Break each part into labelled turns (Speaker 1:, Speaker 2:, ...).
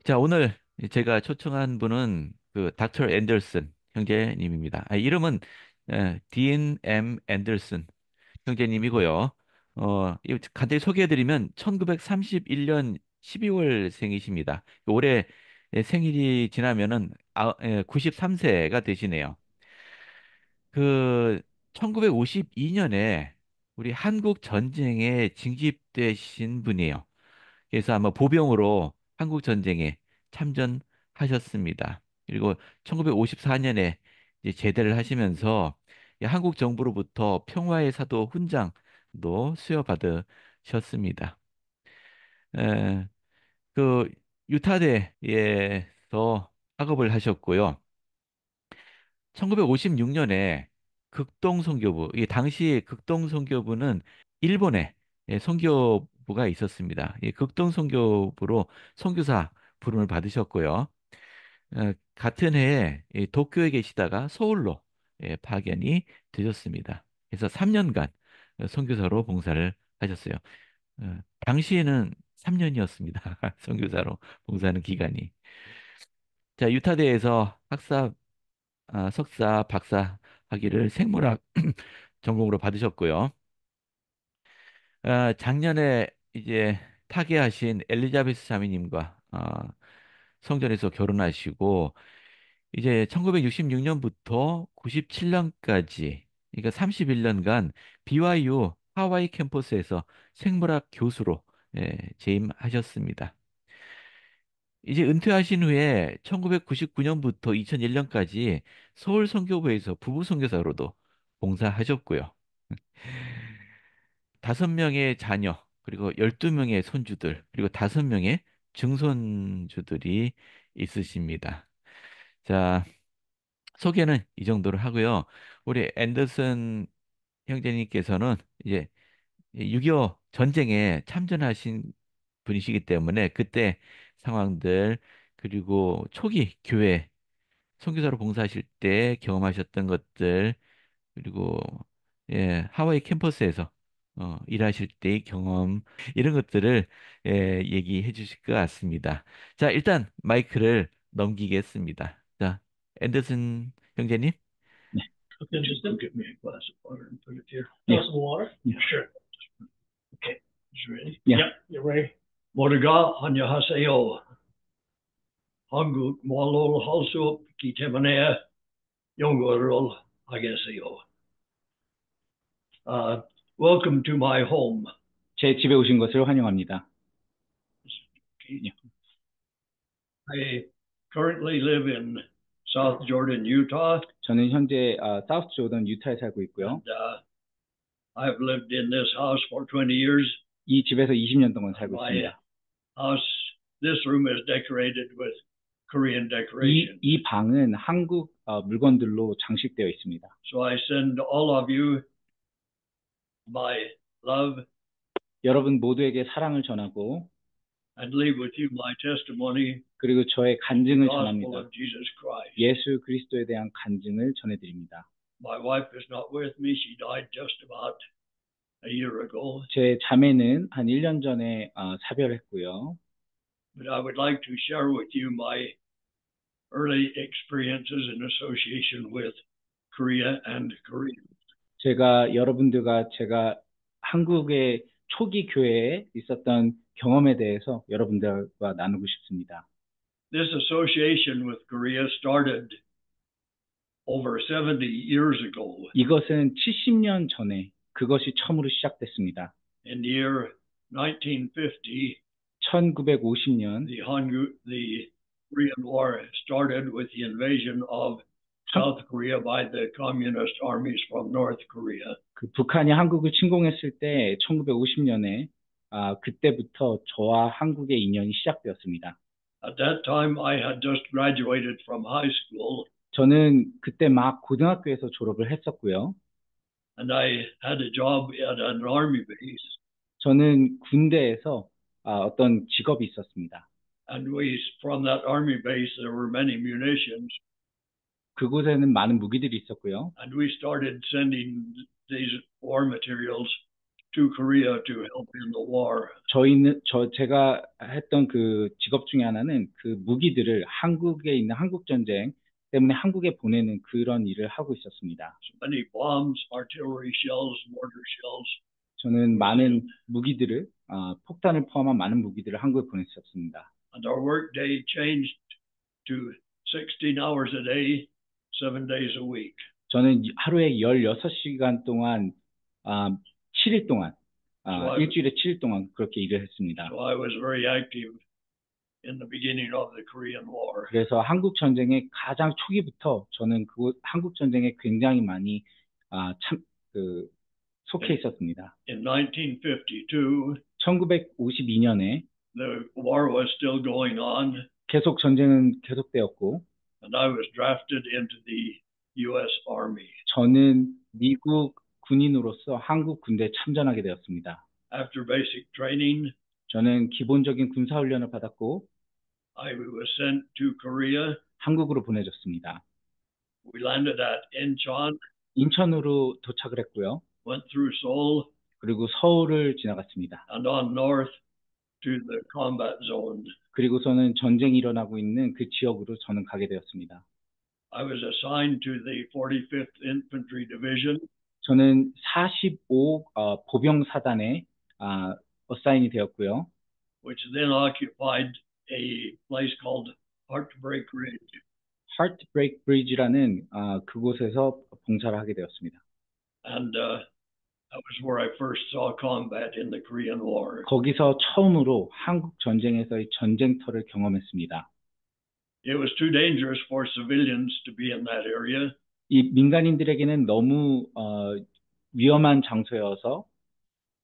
Speaker 1: 자, 오늘 제가 초청한 분은 그 닥터 앤더슨 형제님입니다. 이름은 딘 M. 앤더슨 형제님이고요. 이 간단히 소개해드리면 1931년 12월 생이십니다. 올해 생일이 지나면은 93세가 되시네요. 그 1952년에 우리 한국 전쟁에 징집되신 분이에요. 그래서 아마 보병으로 한국 전쟁에 참전하셨습니다. 그리고 1954년에 이제 제대를 하시면서 이 한국 정부로부터 평화의 사도 훈장도 수여받으셨습니다. 에, 그 유타대에서 학업을 하셨고요. 1956년에 극동선교부, 이 당시 극동선교부는 일본에 선교부가 있었습니다. 이 극동선교부로 선교사 부름을 받으셨고요. 같은 해에 이 도쿄에 계시다가 서울로 파견이 되셨습니다. 그래서 3년간 선교사로 봉사를 하셨어요. 당시에는 3년이었습니다. 선교사로 봉사하는 기간이. 자, 유타대에서 석사, 박사 학위를 생물학 전공으로 받으셨고요. 작년에 이제 타계하신 엘리자베스 자매님과 성전에서 결혼하시고 이제 1966년부터 97년까지 그러니까 31년간 BYU 하와이 캠퍼스에서 생물학 교수로 재임하셨습니다. 이제 은퇴하신 후에 1999년부터 2001년까지 서울 선교부에서 부부 선교사로도 봉사하셨고요. 5명의 자녀, 그리고 12명의 손주들, 그리고 5명의 증손주들이 있으십니다. 자, 소개는 이 정도로 하고요. 우리 앤더슨 형제님께서는 이제 6.25 전쟁에 참전하신 분이시기 때문에 그때 상황들, 그리고 초기 교회 선교사로 봉사하실 때 경험하셨던 것들, 그리고 하와이 캠퍼스에서 일하실 때의 경험 이런 것들을 얘기해 주실 것 같습니다. 자, 일단 마이크를 넘기겠습니다. 자, 앤더슨 형제님.
Speaker 2: 네. Okay, just go get me a glass of water and put it here. Glass of water? Yeah. Sure. Okay. You ready? Yeah. Yep, you're ready. 모두가 안녕하세요. 한국 말로 할 수 없기 때문에 영어를 하겠어요. Welcome to my home. 제 집에 오신 것을 환영합니다. Okay. I currently live in South Jordan, Utah. 저는 현재 사우스 조던 유타에 살고 있고요. And, I've lived in this house for 20 years. 이 집에서 20년 동안 살고 있습니다. House, this room is decorated with Korean decoration. 이 방은 한국 물건들로 장식되어 있습니다. So I send all of you my love. 여러분 모두에게 사랑을 전하고 and leave with you my testimony. 그리고 저의 간증을 전합니다. 예수 그리스도에 대한 간증을 전해드립니다. My wife is not with me. She died just about a year ago. 제 자매는 한 1년 전에 사별했고요. But I would like to share with you my early experiences in association with Korea and Koreans. 제가 한국의 초기 교회에 있었던 경험에 대해서 여러분들과 나누고 싶습니다. This association with Korea started over 70 years ago. 이것은 70년 전에 그것이 처음으로 시작됐습니다. In the year 1950, 1950년, the Korean War started with the invasion of South Korea by the communist armies from North Korea. 그 북한이 한국을 침공했을 때 1950년에 그때부터 저와 한국의 인연이 시작되었습니다. At that time, I had just graduated from high school. 저는 그때 막 고등학교에서 졸업을 했었고요. And I had a job at an army base. 저는 군대에서 어떤 직업이 있었습니다. And from that army base, there were many munitions. 그곳에는 많은 무기들이 있었고요. And we started sending these war materials to Korea to help in the war.
Speaker 3: 제가 했던 그 직업 중에 하나는 그 무기들을 한국에 있는 한국 전쟁 때문에 한국에 보내는 그런 일을 하고 있었습니다.
Speaker 2: So many bombs, artillery shells, mortar shells.
Speaker 3: 저는 많은 무기들을, 폭탄을 포함한 많은 무기들을 한국에 보냈었습니다.
Speaker 2: And our work day changed to 16 hours a day, 7 days a week.
Speaker 3: 저는 하루에 16시간 동안, 7일 동안, 일주일에 7일 동안 그렇게 일을 했습니다.
Speaker 2: So I was very active in the beginning of the Korean War.
Speaker 3: 그래서 한국 전쟁의 가장 초기부터 저는 한국 전쟁에 굉장히 많이 속해 있었습니다.
Speaker 2: In 1952,
Speaker 3: 1952년에
Speaker 2: the war was still going on,
Speaker 3: 계속 전쟁은 계속되었고,
Speaker 2: and I was drafted into the U.S. Army.
Speaker 3: 저는 미국 군인으로서 한국 군대에 참전하게 되었습니다.
Speaker 2: After basic training,
Speaker 3: 저는 기본적인 군사훈련을 받았고,
Speaker 2: I was sent to Korea.
Speaker 3: 한국으로 보내졌습니다.
Speaker 2: We landed at Incheon,
Speaker 3: 인천으로 도착을 했고요.
Speaker 2: went through Seoul,
Speaker 3: 그리고 서울을 지나갔습니다.
Speaker 2: and on north to the combat zone.
Speaker 3: 그리고서는 전쟁이 일어나고 있는 그 지역으로 저는 가게 되었습니다.
Speaker 2: I was assigned to the 45th Infantry Division,
Speaker 3: 저는 45 보병사단에 어사인이 되었고요.
Speaker 2: which then occupied a place called Heartbreak Ridge.
Speaker 3: Heartbreak Bridge라는 그곳에서 봉사를 하게 되었습니다.
Speaker 2: And that was where I first saw combat in the Korean War.
Speaker 3: 거기서 처음으로 한국 전쟁에서의 전쟁터를 경험했습니다.
Speaker 2: It was too dangerous for civilians to be in that area.
Speaker 3: 이 민간인들에게는 너무 위험한 장소여서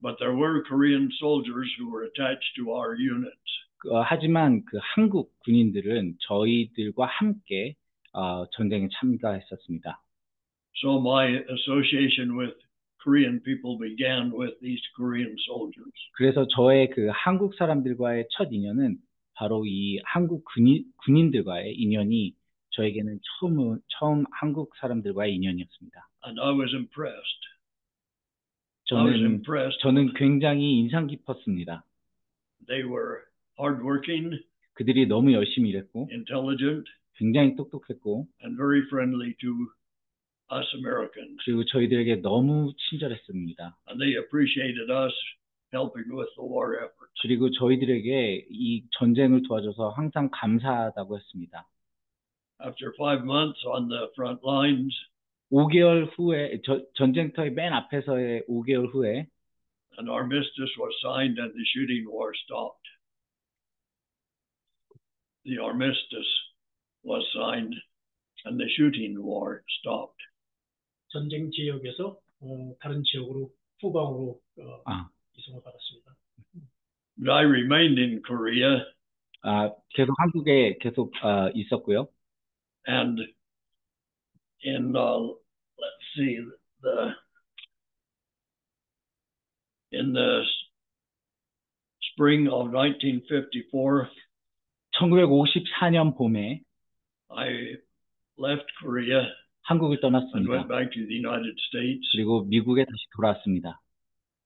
Speaker 2: But there were Korean soldiers who were attached to our unit.
Speaker 3: 하지만 그 한국 군인들은 저희들과 함께 전쟁에 참가했었습니다.
Speaker 2: So my association with Korean people began with these Korean soldiers.
Speaker 3: 그래서 저의 그 한국 사람들과의 첫 인연은 바로 이 한국 군인들과의 인연이 저에게는 처음 한국 사람들과의 인연이었습니다.
Speaker 2: And I was impressed. I was impressed.
Speaker 3: 저는 굉장히 인상 깊었습니다.
Speaker 2: They were hardworking,
Speaker 3: 그들이 너무 열심히 일했고,
Speaker 2: intelligent,
Speaker 3: 굉장히 똑똑했고,
Speaker 2: and very friendly to us Americans.
Speaker 3: 그리고 저희들에게 너무 친절했습니다.
Speaker 2: And they appreciated us helping with the war effort.
Speaker 3: 그리고 저희들에게 이 전쟁을 도와줘서 항상 감사하다고 했습니다.
Speaker 2: After 5 months on the front lines,
Speaker 3: 5개월 후에 전쟁터의 맨 앞에서의 5개월 후에
Speaker 2: an armistice was signed and the shooting war stopped. The armistice was signed and the shooting war stopped.
Speaker 4: 전쟁 지역에서 다른 지역으로 후방으로 이송을 받았습니다.
Speaker 2: But I remained in Korea.
Speaker 3: 계속 한국에 계속 있었고요.
Speaker 2: And in let's see, in the spring of 1954,
Speaker 3: 1954년 봄에
Speaker 2: I left Korea
Speaker 3: 한국을
Speaker 2: and
Speaker 3: 떠났습니다.
Speaker 2: went back to the United States.
Speaker 3: 그리고 미국에 다시 돌아왔습니다.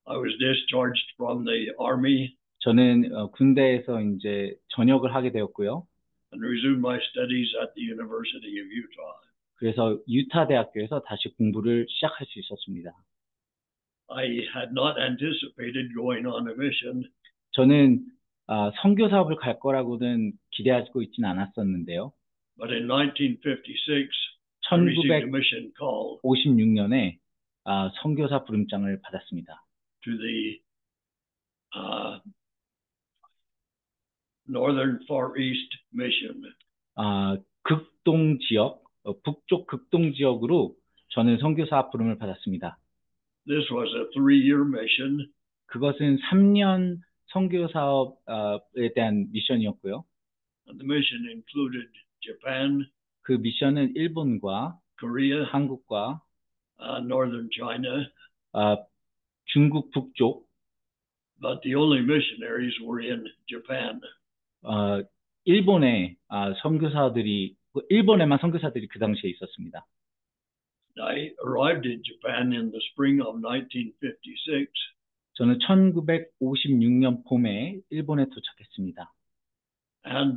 Speaker 2: I was discharged from the army
Speaker 3: 저는 군대에서 이제 전역을 하게 되었고요.
Speaker 2: and resumed my studies at the University of Utah.
Speaker 3: 그래서 유타 대학교에서 다시 공부를 시작할 수 있었습니다.
Speaker 2: I had not anticipated going on a mission,
Speaker 3: 저는 선교 사업을 갈 거라고는 기대하고 있지는 않았었는데요.
Speaker 2: but in 1956, I received a mission call
Speaker 3: 1956년에 선교사 부름장을 받았습니다.
Speaker 2: to the Northern Far East Mission.
Speaker 3: 극동 지역, 북쪽 극동 지역으로 저는 선교사 부름을 받았습니다.
Speaker 2: This was a 3-year mission.
Speaker 3: 그것은 3년 선교 사업에 대한 미션이었고요.
Speaker 2: And the mission included Japan,
Speaker 3: 그 미션은 일본과
Speaker 2: Korea,
Speaker 3: 한국과
Speaker 2: Northern China.
Speaker 3: 중국 북쪽.
Speaker 2: But the only missionaries were in Japan.
Speaker 3: 일본에 일본에만 선교사들이 그 당시에 있었습니다.
Speaker 2: I arrived in Japan in the spring of 1956.
Speaker 3: 저는 1956년 봄에 일본에 도착했습니다.
Speaker 2: And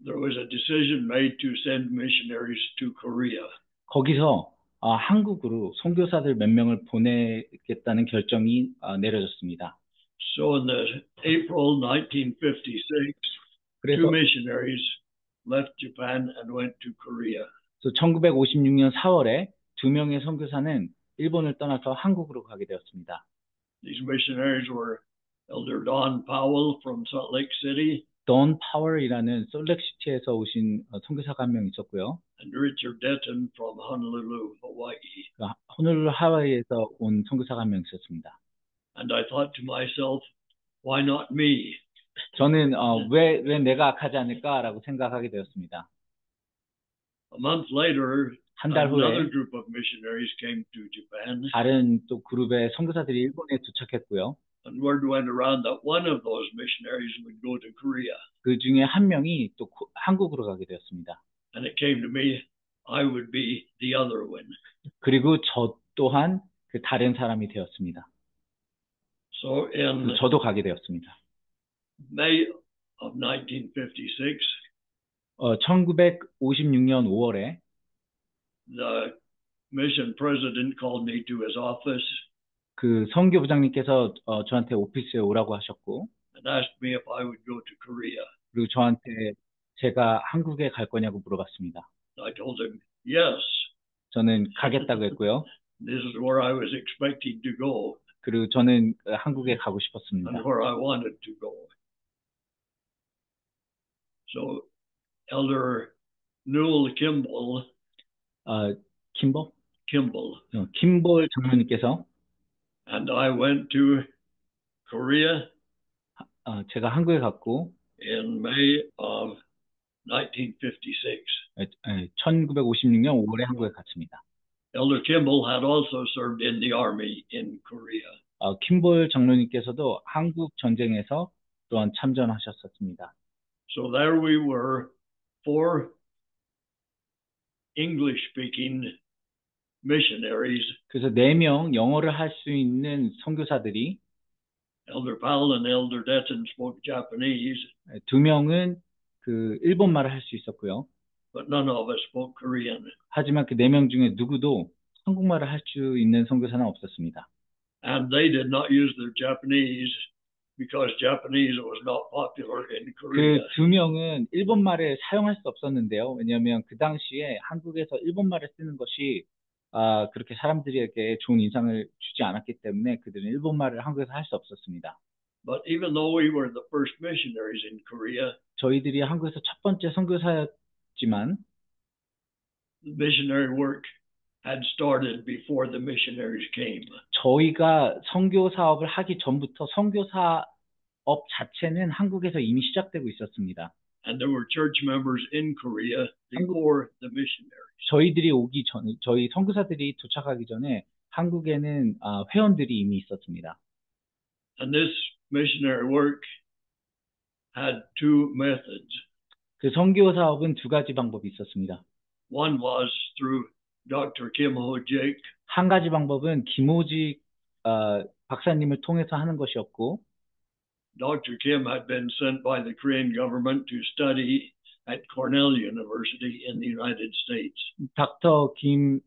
Speaker 2: there was a decision made to send missionaries to Korea.
Speaker 3: 거기서 한국으로 선교사들 몇 명을 보내겠다는 결정이 내려졌습니다.
Speaker 2: So in the April 1956,
Speaker 3: 그래서
Speaker 2: two missionaries left Japan and went to Korea.
Speaker 3: 1956년 4월에 두 명의 선교사는 일본을 떠나서 한국으로 가게 되었습니다.
Speaker 2: These missionaries were Elder Don Powell from Salt Lake City
Speaker 3: 돈 파월이라는 솔렉시티에서 오신 선교사가 한 명 있었고요.
Speaker 2: and Richard Denton from Honolulu, Hawaii.
Speaker 3: 호놀룰루 하와이에서 온 선교사가 한 명 있었습니다.
Speaker 2: And I thought to myself, why not me?
Speaker 3: 저는 왜 내가 가지 않을까라고 생각하게 되었습니다.
Speaker 2: A month later,
Speaker 3: 한 달
Speaker 2: another
Speaker 3: 후에
Speaker 2: group of missionaries came to Japan,
Speaker 3: 다른 또 그룹의 선교사들이 일본에 도착했고요.
Speaker 2: and word went around that one of those missionaries would go to Korea.
Speaker 3: 그 중에 한 명이 또 한국으로 가게 되었습니다.
Speaker 2: And it came to me, I would be the other one.
Speaker 3: 그리고 저 또한 그 다른 사람이 되었습니다.
Speaker 2: So in
Speaker 3: 저도 가게 되었습니다.
Speaker 2: May of 1956,
Speaker 3: 1956년 5월에
Speaker 2: the mission president called me to his office
Speaker 3: 그 선교부장님께서 저한테 오피스에 오라고 하셨고,
Speaker 2: and asked me if I would go to Korea.
Speaker 3: 그리고 저한테 제가 한국에 갈 거냐고 물어봤습니다.
Speaker 2: I told him, yes,
Speaker 3: 저는 가겠다고 했고요.
Speaker 2: this is where I was expecting to go
Speaker 3: 그리고 저는 한국에 가고 싶었습니다.
Speaker 2: and where I wanted to go. So Elder Newell Kimball,
Speaker 3: 킴볼 장로님께서
Speaker 2: and I went to Korea
Speaker 3: 제가 한국에 갔고
Speaker 2: in May of 1956.
Speaker 3: 1956년 5월에 한국에 갔습니다.
Speaker 2: Elder Kimball had also served in the army in Korea.
Speaker 3: 킴볼 장로님께서도 한국 전쟁에서 또한 참전하셨었습니다.
Speaker 2: So there we were, 4 English-speaking missionaries.
Speaker 3: 그래서 4명 영어를 할 수 있는 선교사들이
Speaker 2: Elder Powell and Elder Denton spoke Japanese,
Speaker 3: 2명은 그 일본말을 할 수 있었고요.
Speaker 2: but none of us spoke Korean.
Speaker 3: 하지만 그 4명 중에 누구도 한국말을 할 수 있는 선교사는 없었습니다.
Speaker 2: And they did not use their Japanese because Japanese was not popular in
Speaker 3: 그
Speaker 2: Korea.
Speaker 3: 2명은 일본말을 사용할 수 없었는데요. 왜냐하면 그 당시에 한국에서 일본말을 쓰는 것이 그렇게 사람들에게 좋은 인상을 주지 않았기 때문에 그들은 일본말을 한국에서 할 수 없었습니다.
Speaker 2: But even though we were the first missionaries in Korea,
Speaker 3: 저희들이 한국에서 첫 번째 선교사였지만
Speaker 2: the missionary work had started before the missionaries came.
Speaker 3: 저희가 선교 사업을 하기 전부터 선교 사업 자체는 한국에서 이미 시작되고 있었습니다.
Speaker 2: And there were church members in Korea before the missionaries.
Speaker 3: 저희들이 오기 전에, 저희 선교사들이 도착하기 전에 한국에는 회원들이 이미 있었습니다.
Speaker 2: And this missionary work had 2 methods.
Speaker 3: 그 선교 사업은 2가지 방법이 있었습니다.
Speaker 2: One was through Dr. Kim Ho-jik,
Speaker 3: 한 가지 방법은 김호직 박사님을 통해서 하는 것이었고,
Speaker 2: Dr. Kim had been sent by the Korean government to study at Cornell University in the United States.
Speaker 3: 닥터 김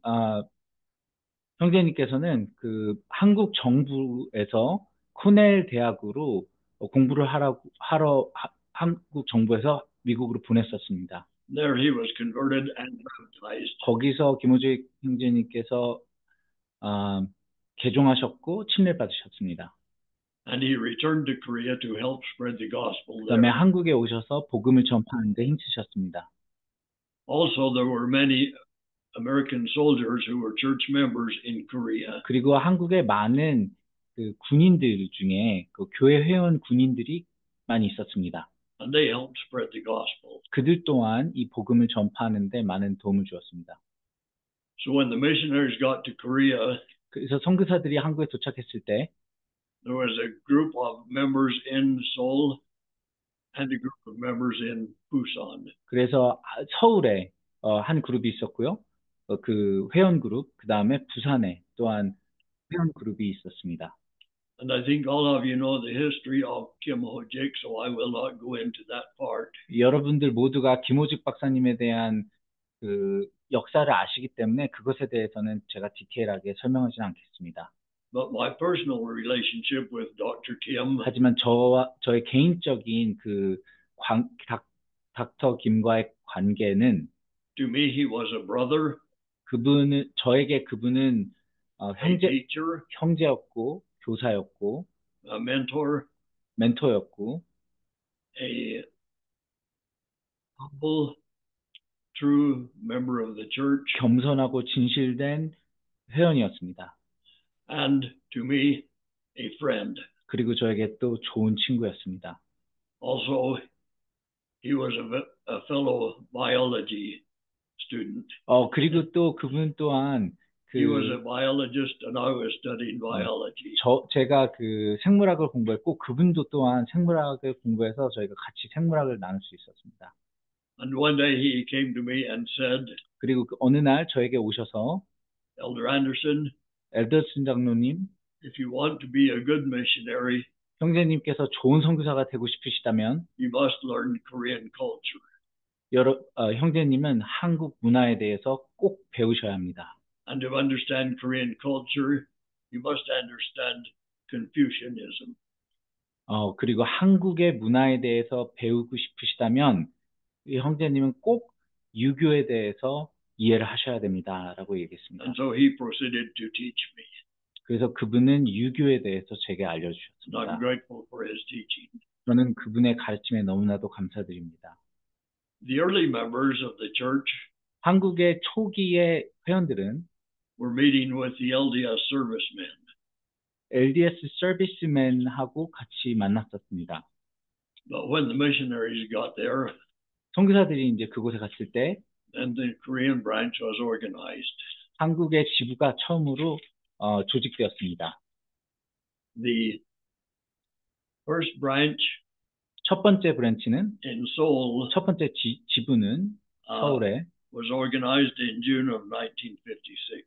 Speaker 3: 형제님께서는 그 한국 정부에서 코넬 대학으로 공부를 하러 한국 정부에서 미국으로 보냈었습니다.
Speaker 2: There he was converted and baptized.
Speaker 3: 거기서 김호직 형제님께서 개종하셨고 침례 받으셨습니다.
Speaker 2: And he returned to Korea to help spread the gospel
Speaker 3: 그다음에
Speaker 2: there.
Speaker 3: 한국에 오셔서 복음을 전파하는 데 힘쓰셨습니다.
Speaker 2: Also, there were many American soldiers who were church members in Korea.
Speaker 3: 그리고 한국에 많은 그 군인들 중에 그 교회 회원 군인들이 많이 있었습니다.
Speaker 2: And they helped spread the gospel.
Speaker 3: 그들 또한 이 복음을 전파하는 데 많은 도움을 주었습니다.
Speaker 2: So when the missionaries got to Korea,
Speaker 3: 그래서 선교사들이 한국에 도착했을 때
Speaker 2: there was a group of members in Seoul and a group of members in Busan.
Speaker 3: 그래서 서울에 한 그룹이 있었고요. 그 회원 그룹, 그 다음에 부산에 또한 회원 그룹이 있었습니다.
Speaker 2: And I think all of you know the history of Kim Ho-jik, so I will not go into that part.
Speaker 3: 여러분들 모두가 김호직 박사님에 대한 그 역사를 아시기 때문에 그것에 대해서는 제가 디테일하게 설명하지 않겠습니다.
Speaker 2: But my personal relationship with Dr. Kim
Speaker 3: 하지만 저의 개인적인 그 닥터 김과의 관계는
Speaker 2: to me he was a brother,
Speaker 3: 저에게 그분은
Speaker 2: a teacher,
Speaker 3: 형제였고 교사였고
Speaker 2: a mentor,
Speaker 3: 멘토였고
Speaker 2: a humble, true member of the church,
Speaker 3: 겸손하고 진실된 회원이었습니다.
Speaker 2: and to me a friend.
Speaker 3: 그리고 저에게 또 좋은 친구였습니다.
Speaker 2: Also, he was a fellow biology student.
Speaker 3: 그리고 또 그분 또한
Speaker 2: He was a biologist and I was studying biology.
Speaker 3: 제가 그 생물학을 공부했고 그분도 또한 생물학을 공부해서 저희가 같이 생물학을 나눌 수 있었습니다.
Speaker 2: And one day he came to me and said,
Speaker 3: 그리고 어느 날 저에게 오셔서
Speaker 2: Elder Anderson,
Speaker 3: 앨더슨 장로님,
Speaker 2: if you want to be a good missionary,
Speaker 3: 형제님께서 좋은 선교사가 되고 싶으시다면
Speaker 2: you must learn Korean culture.
Speaker 3: 형제님은 한국 문화에 대해서 꼭 배우셔야 합니다.
Speaker 2: And to understand Korean culture, you must understand Confucianism.
Speaker 3: 그리고 한국의 문화에 대해서 배우고 싶으시다면 이 형제님은 꼭 유교에 대해서 이해를 하셔야 됩니다라고 얘기했습니다.
Speaker 2: And so he proceeded to teach me.
Speaker 3: 그래서 그분은 유교에 대해서 제게
Speaker 2: And
Speaker 3: 알려주셨습니다.
Speaker 2: I'm grateful for his teaching.
Speaker 3: 저는 그분의 가르침에 너무나도 감사드립니다.
Speaker 2: The early members of the church
Speaker 3: 한국의 초기의 회원들은
Speaker 2: were meeting with the LDS servicemen.
Speaker 3: LDS 서비스맨하고 같이 만났었습니다.
Speaker 2: But when the missionaries got there,
Speaker 3: 선교사들이 이제 그곳에 갔을 때
Speaker 2: then the Korean branch was organized.
Speaker 3: 한국의 지부가 처음으로 조직되었습니다.
Speaker 2: The first branch
Speaker 3: 첫 번째 브랜치는
Speaker 2: in Seoul
Speaker 3: 첫 번째 지부는 서울에
Speaker 2: was organized in June of 1956.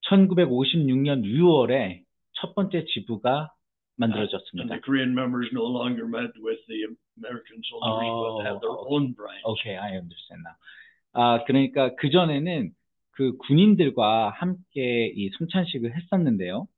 Speaker 3: 1956년 6월에 첫 번째 지부가
Speaker 2: And
Speaker 3: 만들어졌습니다.
Speaker 2: the Korean members no longer met with the American soldiers, but had their own branch.
Speaker 3: Okay, I understand now. 그러니까 그 전에는 그 군인들과 함께 이 성찬식을 했었는데요.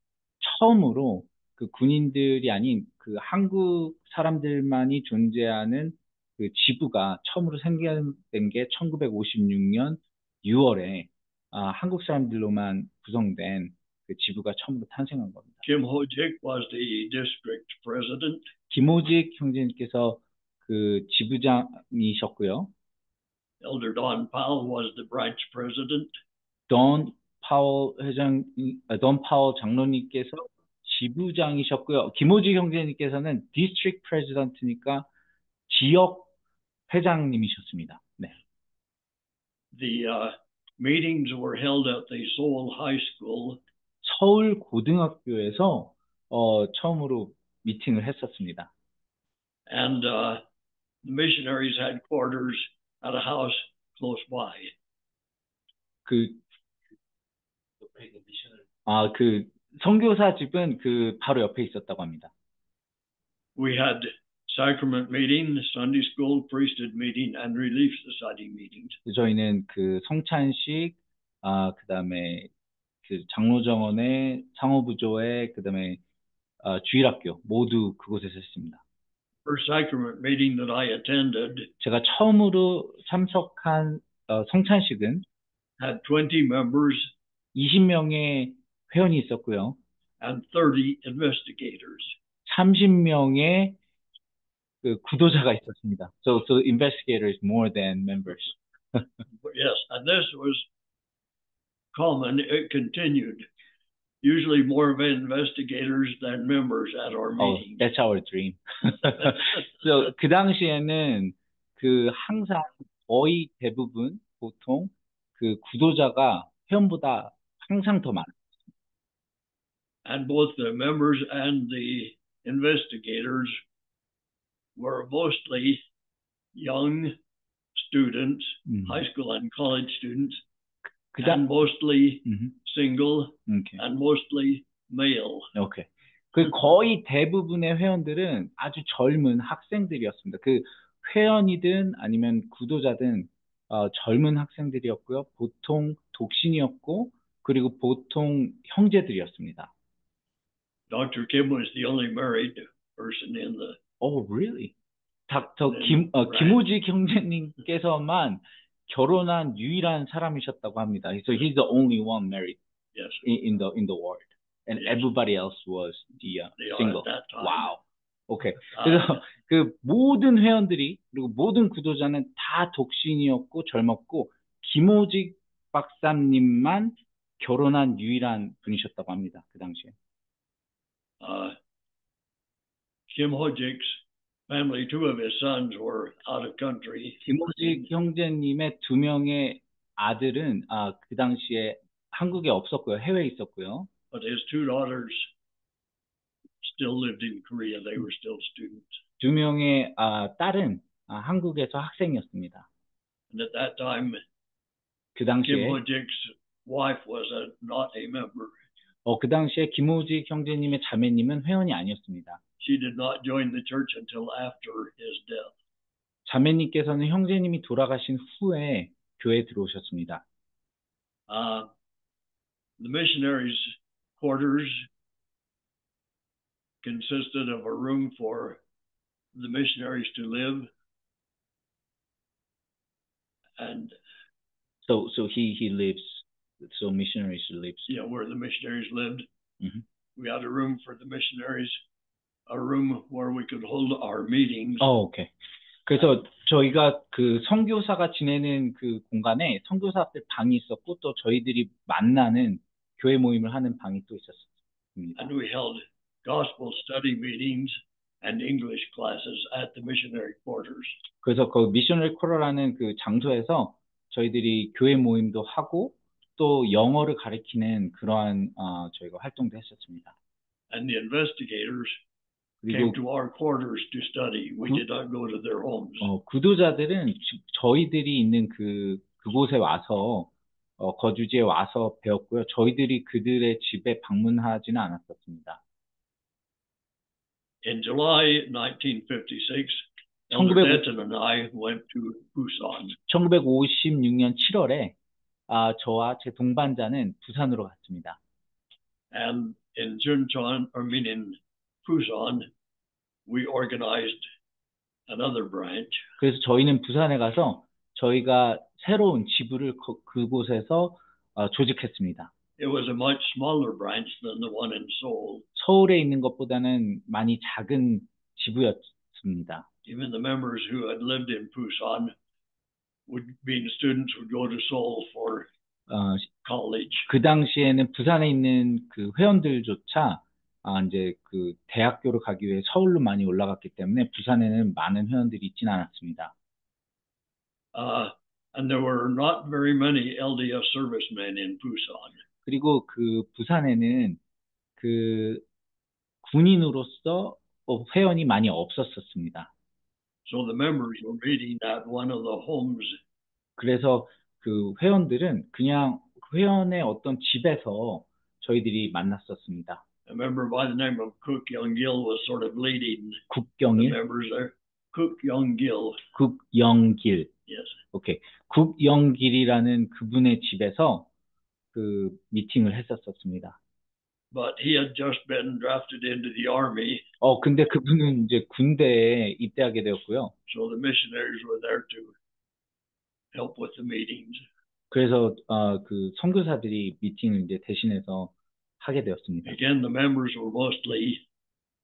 Speaker 3: 처음으로 그 군인들이 아닌 그 한국 사람들만이 존재하는 그 지부가 처음으로 생겨난 게 1956년 6월에 한국 사람들로만 구성된 그 지부가 처음으로 탄생한 겁니다.
Speaker 2: Kim Ho-jik was the district president.
Speaker 3: 김호직 형제님께서 그 지부장이셨고요.
Speaker 2: Elder Don Powell was the branch president.
Speaker 3: 돈 파월 장로님께서 지부장이셨고요. 김호직 형제님께서는 디스트릭트 프레지던트니까 지역 회장님이셨습니다. 네.
Speaker 2: The meetings were held at the Seoul High School.
Speaker 3: 서울 고등학교에서 처음으로 미팅을 했었습니다.
Speaker 2: And the missionaries had quarters at a house close by.
Speaker 3: 그 선교사 집은 그 바로 옆에 있었다고 합니다.
Speaker 2: We had sacrament meeting, Sunday school, priesthood meeting, and relief society meetings.
Speaker 3: 저희는 그 성찬식, 그다음에 그 장로정원회, 상호부조회, 그다음에 주일학교 모두 그곳에서 했습니다.
Speaker 2: First sacrament meeting that I attended
Speaker 3: 제가 처음으로 참석한 성찬식은
Speaker 2: had 20 members
Speaker 3: 20명의 회원이 있었고요.
Speaker 2: and 30 investigators.
Speaker 3: 30명의 그 구도자가 있었습니다. So investigators more than members.
Speaker 2: Yes, and this was common. It continued. Usually more of investigators than members at our meetings.
Speaker 3: That's our dream. So 그 당시에는 그 항상 거의 대부분 보통 그 구도자가 회원보다 항상 더 많아요.
Speaker 2: And both the members and the investigators were mostly young students, high school and college students, and mostly single
Speaker 3: Okay.
Speaker 2: and mostly male.
Speaker 3: Okay. 그 거의 대부분의 회원들은 아주 젊은 학생들이었습니다. 그 회원이든 아니면 구도자든 젊은 학생들이었고요. 보통 독신이었고 그리고 보통 형제들이었습니다.
Speaker 2: Dr. Kim was the only married person in the.
Speaker 3: Oh, really? 닥터
Speaker 2: Right.
Speaker 3: 김호직 형제님께서만 결혼한 유일한 사람이셨다고 합니다. So he's the only one married
Speaker 2: Yes.
Speaker 3: in the world, and
Speaker 2: Yes.
Speaker 3: everybody else was the
Speaker 2: They are
Speaker 3: single.
Speaker 2: at that time.
Speaker 3: Wow. 오케이. 그래서 그 모든 회원들이 그리고 모든 구도자는 다 독신이었고 젊었고 김호직 박사님만 결혼한 유일한 분이셨다고 합니다. 그 당시에.
Speaker 2: Kim Hojik's family, two of his sons were out of country.
Speaker 3: 김호직 형제님의 두 명의 아들은 그 당시에 한국에 없었고요. 해외에 있었고요.
Speaker 2: But his two daughters still lived in Korea. They were still students.
Speaker 3: 두 명의 딸은 한국에서 학생이었습니다.
Speaker 2: And at that time,
Speaker 3: 그
Speaker 2: Kim
Speaker 3: 당시에
Speaker 2: Hojik's wife was not a member.
Speaker 3: 그 당시에 김호직 형제님의 자매님은 회원이 아니었습니다.
Speaker 2: She did not join the church until after his death.
Speaker 3: 자매님께서는 형제님이 돌아가신 후에 교회에 들어오셨습니다.
Speaker 2: The missionaries' quarters consisted of a room for the missionaries to live, and
Speaker 3: So he lives. So missionaries lives.
Speaker 2: Yeah, where the missionaries lived.
Speaker 3: Mm-hmm.
Speaker 2: We had a room for the missionaries, a room where we could hold our meetings.
Speaker 3: 오케이. 그래서 저희가 그 선교사가 지내는 그 공간에 선교사들 방이 있었고 또 저희들이 만나는 교회 모임을 하는 방이 또 있었습니다.
Speaker 2: And we held gospel study meetings and English classes at the missionary quarters.
Speaker 3: 그래서 그 미셔너리 쿼터라는 그 장소에서 저희들이 교회 모임도 하고 또 영어를 가르치는 그러한 저희가 활동도 했었습니다.
Speaker 2: And the investigators came to our quarters to study. We did not go to their homes.
Speaker 3: 구도자들은 저희들이 있는 그곳에 와서 거주지에 와서 배웠고요. 저희들이 그들의 집에 방문하지는 않았었습니다.
Speaker 2: In July 1956, Elder Denton and I went to Busan.
Speaker 3: 1956년 7월에 저와 제 동반자는 부산으로 갔습니다.
Speaker 2: And in Juncheon, in Busan, we organized another branch.
Speaker 3: 그래서 저희는 부산에 가서 저희가 새로운 지부를 그곳에서 조직했습니다.
Speaker 2: It was a much smaller branch than the one in Seoul.
Speaker 3: 서울에 있는 것보다는 많이 작은 지부였습니다.
Speaker 2: Even the members who had lived in Busan, being students, would go to Seoul for college.
Speaker 3: 그 당시에는 부산에 있는 그 회원들조차 이제 그 대학교를 가기 위해 서울로 많이 올라갔기 때문에 부산에는 많은 회원들이 있지는 않았습니다.
Speaker 2: And there were not very many LDS servicemen in Busan.
Speaker 3: 그리고 그 부산에는 그 군인으로서 회원이 많이 없었습니다.
Speaker 2: So the members were meeting at one of the homes.
Speaker 3: 그래서 그 회원들은 그냥 회원의 어떤 집에서 저희들이 만났었습니다.
Speaker 2: A member by the name of Cook Young-gil was sort of leading
Speaker 3: 국경일?
Speaker 2: the members there. Cook Young-gil.
Speaker 3: 국영길.
Speaker 2: Yes.
Speaker 3: 오케이. 국영길이라는 그분의 집에서 그 미팅을 했었습니다.
Speaker 2: But he had just been drafted into the army.
Speaker 3: 근데 그분은 이제 군대에 입대하게 되었고요.
Speaker 2: So the missionaries were there to help with the meetings.
Speaker 3: 그래서 그 선교사들이 미팅을 이제 대신해서 하게 되었습니다.
Speaker 2: Again, the members were mostly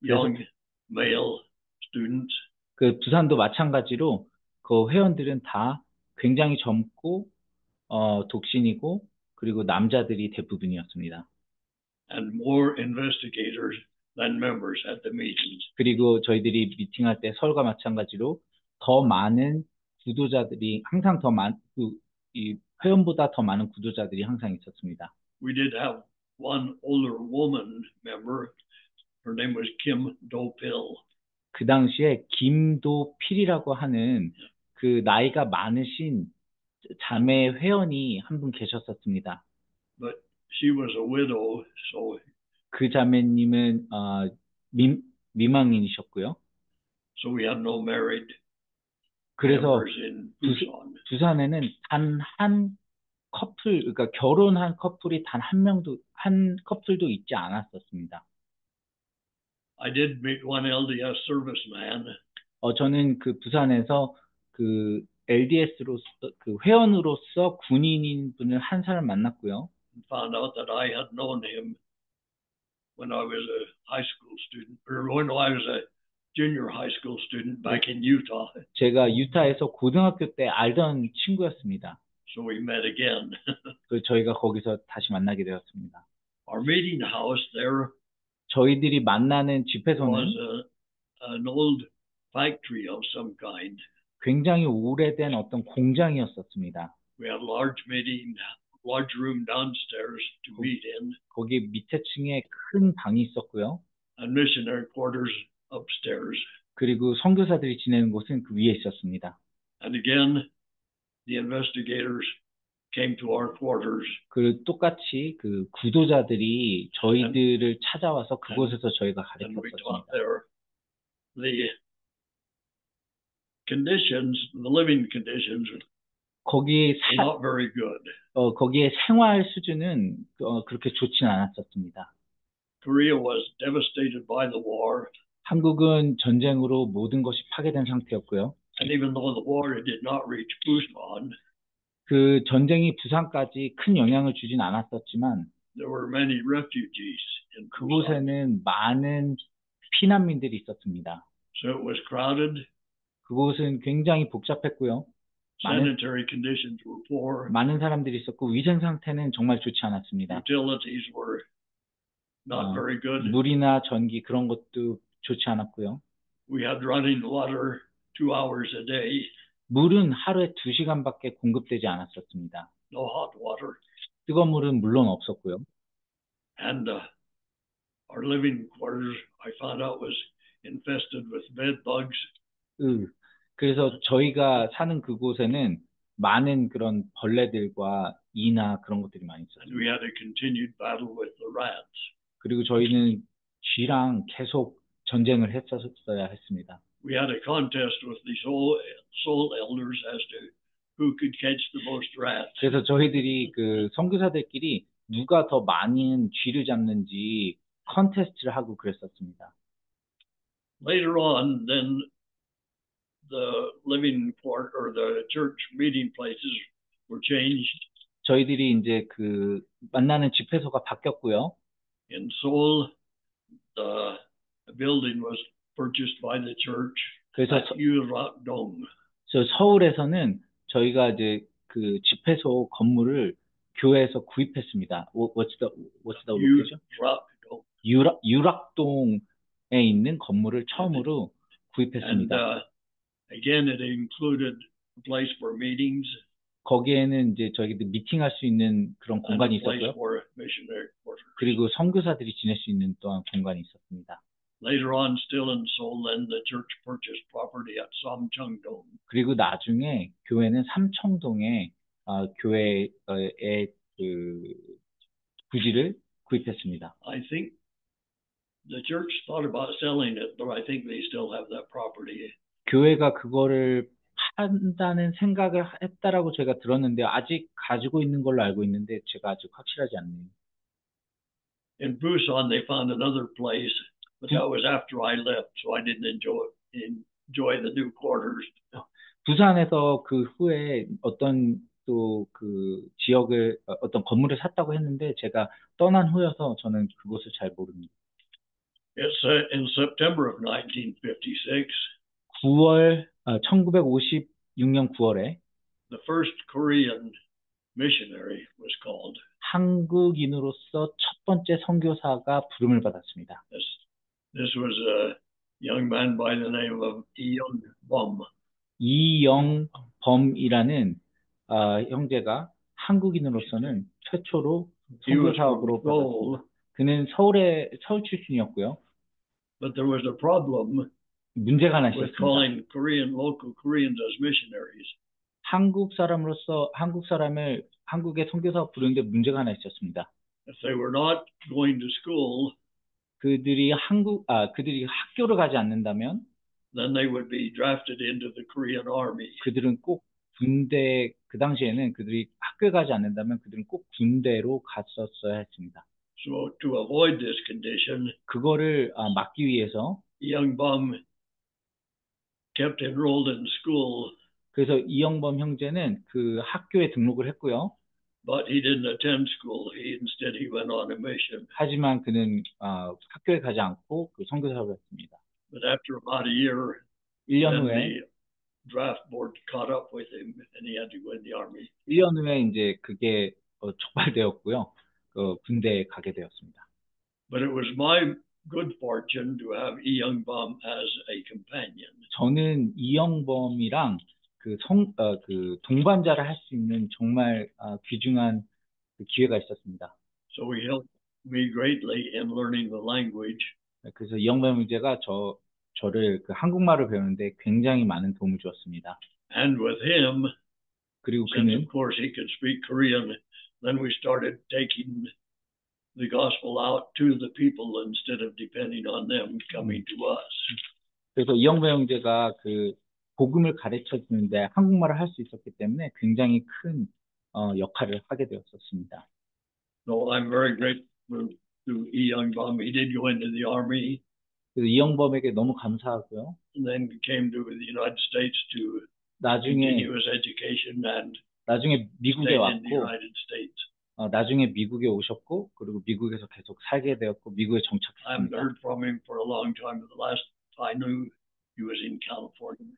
Speaker 2: young male students.
Speaker 3: 그 부산도 마찬가지로 그 회원들은 다 굉장히 젊고 독신이고 그리고 남자들이 대부분이었습니다.
Speaker 2: And more investigators than members at the meetings.
Speaker 3: 그리고 저희들이 미팅할 때 서울과 마찬가지로 더 많은 구도자들이 항상 이 회원보다 더 많은 구도자들이 항상 있었습니다.
Speaker 2: We did have one older woman member. Her name was Kim Do-pil.
Speaker 3: 그 당시에 김도필이라고 하는 그 나이가 많으신 자매 회원이 한 분 계셨었습니다.
Speaker 2: But she was a widow, so
Speaker 3: 그 자매님은 미망인이셨고요.
Speaker 2: So we had no married
Speaker 3: 그래서
Speaker 2: members in Busan.
Speaker 3: 부산에는 단 한 커플, 그러니까 결혼한 커플이 단 한 커플도 있지 않았었습니다.
Speaker 2: I did meet one LDS serviceman.
Speaker 3: 저는 그 부산에서 그 LDS로서, 그 회원으로서 군인인 분을 한 사람 만났고요.
Speaker 2: And found out that I had known him when I was a high school student, or when I was a junior high school student back in Utah.
Speaker 3: 제가 유타에서 고등학교 때 알던 친구였습니다.
Speaker 2: So we met again.
Speaker 3: 그래서 저희가 거기서 다시 만나게 되었습니다.
Speaker 2: Our meeting house there
Speaker 3: 저희들이 만나는 집회소는
Speaker 2: was an old factory of some kind.
Speaker 3: 굉장히 오래된 어떤 공장이었었습니다.
Speaker 2: We had a large room downstairs to meet in,
Speaker 3: 거기 밑에 층에 큰 방이 있었고요.
Speaker 2: and missionary quarters upstairs.
Speaker 3: 그리고 선교사들이 지내는 곳은 그 위에 있었습니다.
Speaker 2: And again, the investigators came to our quarters.
Speaker 3: 그 똑같이 그 구도자들이 저희들을 찾아와서 그곳에서 저희가
Speaker 2: And we
Speaker 3: 가르쳤었습니다.
Speaker 2: taught there. The conditions, the living conditions,
Speaker 3: 거기에
Speaker 2: were not very good.
Speaker 3: 거기에 생활 수준은 그렇게 좋지는 않았었습니다.
Speaker 2: Korea was devastated by the war,
Speaker 3: 한국은 전쟁으로 모든 것이 파괴된 상태였고요.
Speaker 2: and even though the war did not reach Busan,
Speaker 3: 그 전쟁이 부산까지 큰 영향을 주진 않았었지만
Speaker 2: there were many refugees in Busan.
Speaker 3: 그곳에는 많은 피난민들이 있었습니다.
Speaker 2: So it was crowded.
Speaker 3: 그곳은 굉장히 복잡했고요.
Speaker 2: Sanitary conditions were poor.
Speaker 3: 많은 사람들이 있었고 위생 상태는 정말 좋지 않았습니다.
Speaker 2: Utilities were not very good.
Speaker 3: 물이나 전기 그런 것도 좋지 않았고요.
Speaker 2: We had running water 2 hours a day.
Speaker 3: 물은 하루에 2시간밖에 공급되지 않았었습니다.
Speaker 2: No hot water.
Speaker 3: 뜨거운 물은 물론 없었고요.
Speaker 2: And our living quarters, I found out, was infested with bed bugs.
Speaker 3: 그래서 저희가 사는 그곳에는 많은 그런 벌레들과 이나 그런 것들이 많이
Speaker 2: And we
Speaker 3: 있었습니다.
Speaker 2: had a continued battle with the rats.
Speaker 3: 그리고 저희는 쥐랑 계속 전쟁을 했었어야 했습니다.
Speaker 2: We had a contest with the soul elders as to who could catch the most rats.
Speaker 3: 그래서 저희들이 그 선교사들끼리 누가 더 많은 쥐를 잡는지 컨테스트를 하고 그랬었습니다.
Speaker 2: Later on, then the living quarter or the church meeting places were changed.
Speaker 3: 저희들이 이제 그 만나는 집회소가 바뀌었고요.
Speaker 2: In Seoul, the building was purchased by the church
Speaker 3: 그래서
Speaker 2: at Urakdong.
Speaker 3: 서울에서는 저희가 이제 그 집회소 건물을 교회에서 구입했습니다. What's the location? 유락동에 있는 건물을 처음으로 구입했습니다.
Speaker 2: And again, it included a place for meetings.
Speaker 3: 거기에는 이제 저희들 미팅할 수 있는 그런 공간이 있었고요. 그리고 선교사들이 지낼 수 있는 또한 공간이 있었습니다.
Speaker 2: Later on, still in Seoul, then the church purchased property at Samcheongdong.
Speaker 3: 그리고 나중에 교회는 삼청동에 교회의 그 부지를 구입했습니다.
Speaker 2: I think the church thought about selling it, but I think they still have that property.
Speaker 3: 교회가 그거를 판다는 생각을 했다라고 제가 들었는데 아직 가지고 있는 걸로 알고 있는데 제가 아직 확실하지 않네요.
Speaker 2: In Busan, they found another place, but that was after I left, so I didn't enjoy the new quarters.
Speaker 3: 부산에서 그 후에 어떤 또 그 지역을 어떤 건물을 샀다고 했는데 제가 떠난 후여서 저는 그곳을 잘 모릅니다.
Speaker 2: It's in September of 1956.
Speaker 3: 1956년 9월에
Speaker 2: The first Korean missionary was called.
Speaker 3: 한국인으로서 첫 번째 선교사가 부름을 받았습니다.
Speaker 2: This was a young man by the name of 이영범.
Speaker 3: 이영범이라는 형제가 한국인으로서는 최초로 선교사로 받았습니다. 그는 서울 출신이었고요.
Speaker 2: But there was a problem
Speaker 3: 문제가 하나
Speaker 2: with
Speaker 3: 있었습니다.
Speaker 2: calling local Koreans as missionaries.
Speaker 3: 한국 사람으로서 한국 사람을 한국의 선교사로 부르는데 문제가 하나 있었습니다.
Speaker 2: If they were not going to school,
Speaker 3: 그들이 그들이 학교를 가지 않는다면
Speaker 2: then they would be drafted into the Korean army.
Speaker 3: 그들은 꼭 군대, 그 당시에는 그들이 학교에 가지 않는다면 그들은 꼭 군대로 갔었어야 했습니다.
Speaker 2: So to avoid this condition,
Speaker 3: 그거를 막기 위해서
Speaker 2: Youngbom kept enrolled in school,
Speaker 3: 그래서 이영범 형제는 그 학교에 등록을 했고요.
Speaker 2: but he didn't attend school. Instead he went on a mission.
Speaker 3: 하지만 그는 학교에 가지 않고 그 선교사를 했습니다.
Speaker 2: But after about a year,
Speaker 3: 1년
Speaker 2: then
Speaker 3: 후에
Speaker 2: the draft board caught up with him and he had to go in the army.
Speaker 3: 1년 후에 이제 그게 촉발되었고요. 군대에 가게 되었습니다.
Speaker 2: But it was my good fortune to have Lee Youngbom as a companion.
Speaker 3: 저는 이영범이랑 그 동반자를 할 수 있는 정말 귀중한 그 기회가 있었습니다.
Speaker 2: So he helped me greatly in learning the language.
Speaker 3: 그래서 이영범 형제가 저를 그 한국말을 배우는데 굉장히 많은 도움을 주었습니다.
Speaker 2: And with him,
Speaker 3: 그리고
Speaker 2: since
Speaker 3: 그는
Speaker 2: of course he could speak Korean, then we started taking the gospel out to the people instead of depending on them coming to us.
Speaker 3: 그래서 이영배 형제가 그 복음을 가르쳐 주는데 한국말을 할 수 있었기 때문에 굉장히 큰 역할을 하게 되었었습니다.
Speaker 2: So I'm very grateful to Lee Youngbom. He did go into the army
Speaker 3: 그래서 이영범에게 너무 감사하고요.
Speaker 2: and then came to the United States to
Speaker 3: 나중에
Speaker 2: continue his education and
Speaker 3: 미국에
Speaker 2: stayed in the
Speaker 3: 왔고
Speaker 2: United States.
Speaker 3: 나중에 미국에 오셨고 그리고 미국에서 계속 살게 되었고 미국에
Speaker 2: I haven't
Speaker 3: 정착했습니다.
Speaker 2: heard from him for a long time, but the last I knew he was in California.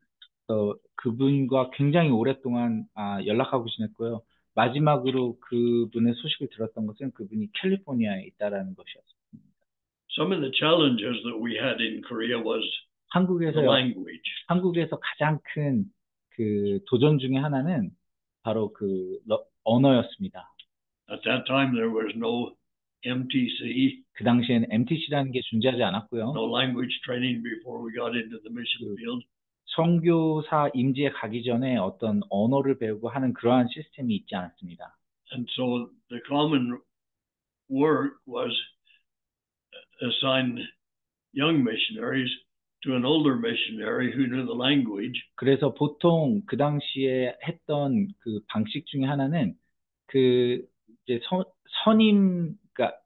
Speaker 3: 그분과 굉장히 오랫동안 연락하고 지냈고요. 마지막으로 그분의 소식을 들었던 것은 그분이 캘리포니아에 있다라는 것이었습니다.
Speaker 2: Some of the challenges that we had in Korea was the language.
Speaker 3: 한국에서 가장 큰 그 도전 중에 하나는 바로 그 언어였습니다.
Speaker 2: At that time, there was no MTC,
Speaker 3: 그 당시에는 MTC라는 게 존재하지 않았고요.
Speaker 2: no language training before we got into the mission field.
Speaker 3: 선교사 임지에 가기 전에 어떤 언어를 배우고 하는 그러한 시스템이 있지 않았습니다.
Speaker 2: And so the common work was assign young missionaries to an older missionary who knew the language.
Speaker 3: 그래서 보통 그 당시에 했던 그 방식 중에 하나는 그 이제 그러니까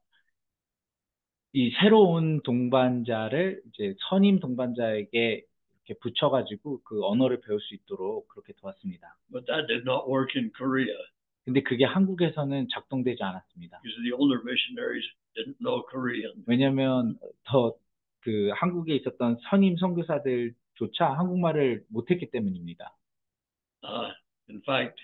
Speaker 3: 이 새로운 동반자를 이제 선임 동반자에게 이렇게 붙여가지고 그 언어를 배울 수 있도록 그렇게 도왔습니다.
Speaker 2: But that did not work in Korea
Speaker 3: 근데 그게 한국에서는 작동되지 않았습니다.
Speaker 2: because the older missionaries didn't know Korean.
Speaker 3: 왜냐하면 그 한국에 있었던 선임 선교사들조차 한국말을 못했기 때문입니다.
Speaker 2: In fact,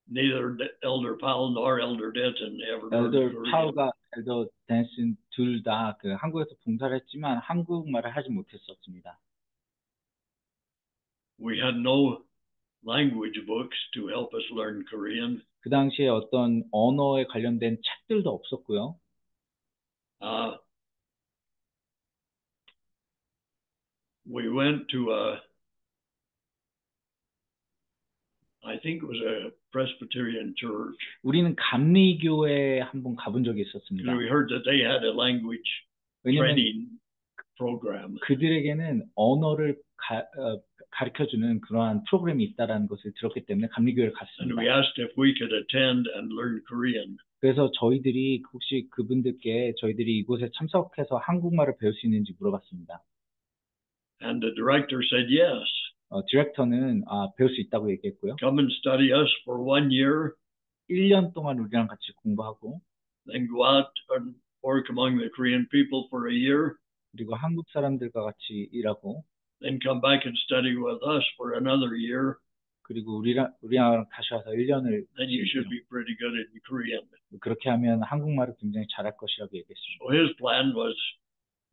Speaker 2: neither Elder Powell nor Elder Denton ever learned
Speaker 3: 엘더
Speaker 2: Korean.
Speaker 3: 파우가 엘더 댄슨 둘 다 그 한국에서 봉사를 했지만 한국말을 하지 못했었습니다.
Speaker 2: We had no language books to help us learn Korean.
Speaker 3: 그 당시에 어떤 언어에 관련된 책들도 없었고요.
Speaker 2: We went to I think it was a Presbyterian church.
Speaker 3: 우리는 감리교회에 한번 가본 적이 있었습니다.
Speaker 2: We heard that they had a language
Speaker 3: 왜냐면
Speaker 2: training program.
Speaker 3: 그들에게는 언어를 가르쳐주는 그러한 프로그램이 있다는 것을 들었기 때문에 감리교회를
Speaker 2: And
Speaker 3: 갔습니다.
Speaker 2: we asked if we could attend and learn Korean.
Speaker 3: 그래서 저희들이 혹시 그분들께 저희들이 이곳에 참석해서 한국말을 배울 수 있는지 물어봤습니다.
Speaker 2: And the director said yes.
Speaker 3: 디렉터는 배울 수 있다고 얘기했고요.
Speaker 2: Come and study us for 1 year.
Speaker 3: 1년 동안 우리랑 같이 공부하고
Speaker 2: Then go out and work among the Korean people for a year.
Speaker 3: 그리고 한국 사람들과 같이 일하고
Speaker 2: Then come back and study with us for another year.
Speaker 3: 그리고 우리랑 다시 와서 1년을
Speaker 2: Then you should be pretty good in Korean.
Speaker 3: 그렇게 하면 한국말을 굉장히 잘할 것이라고 얘기했습니다.
Speaker 2: So his plan was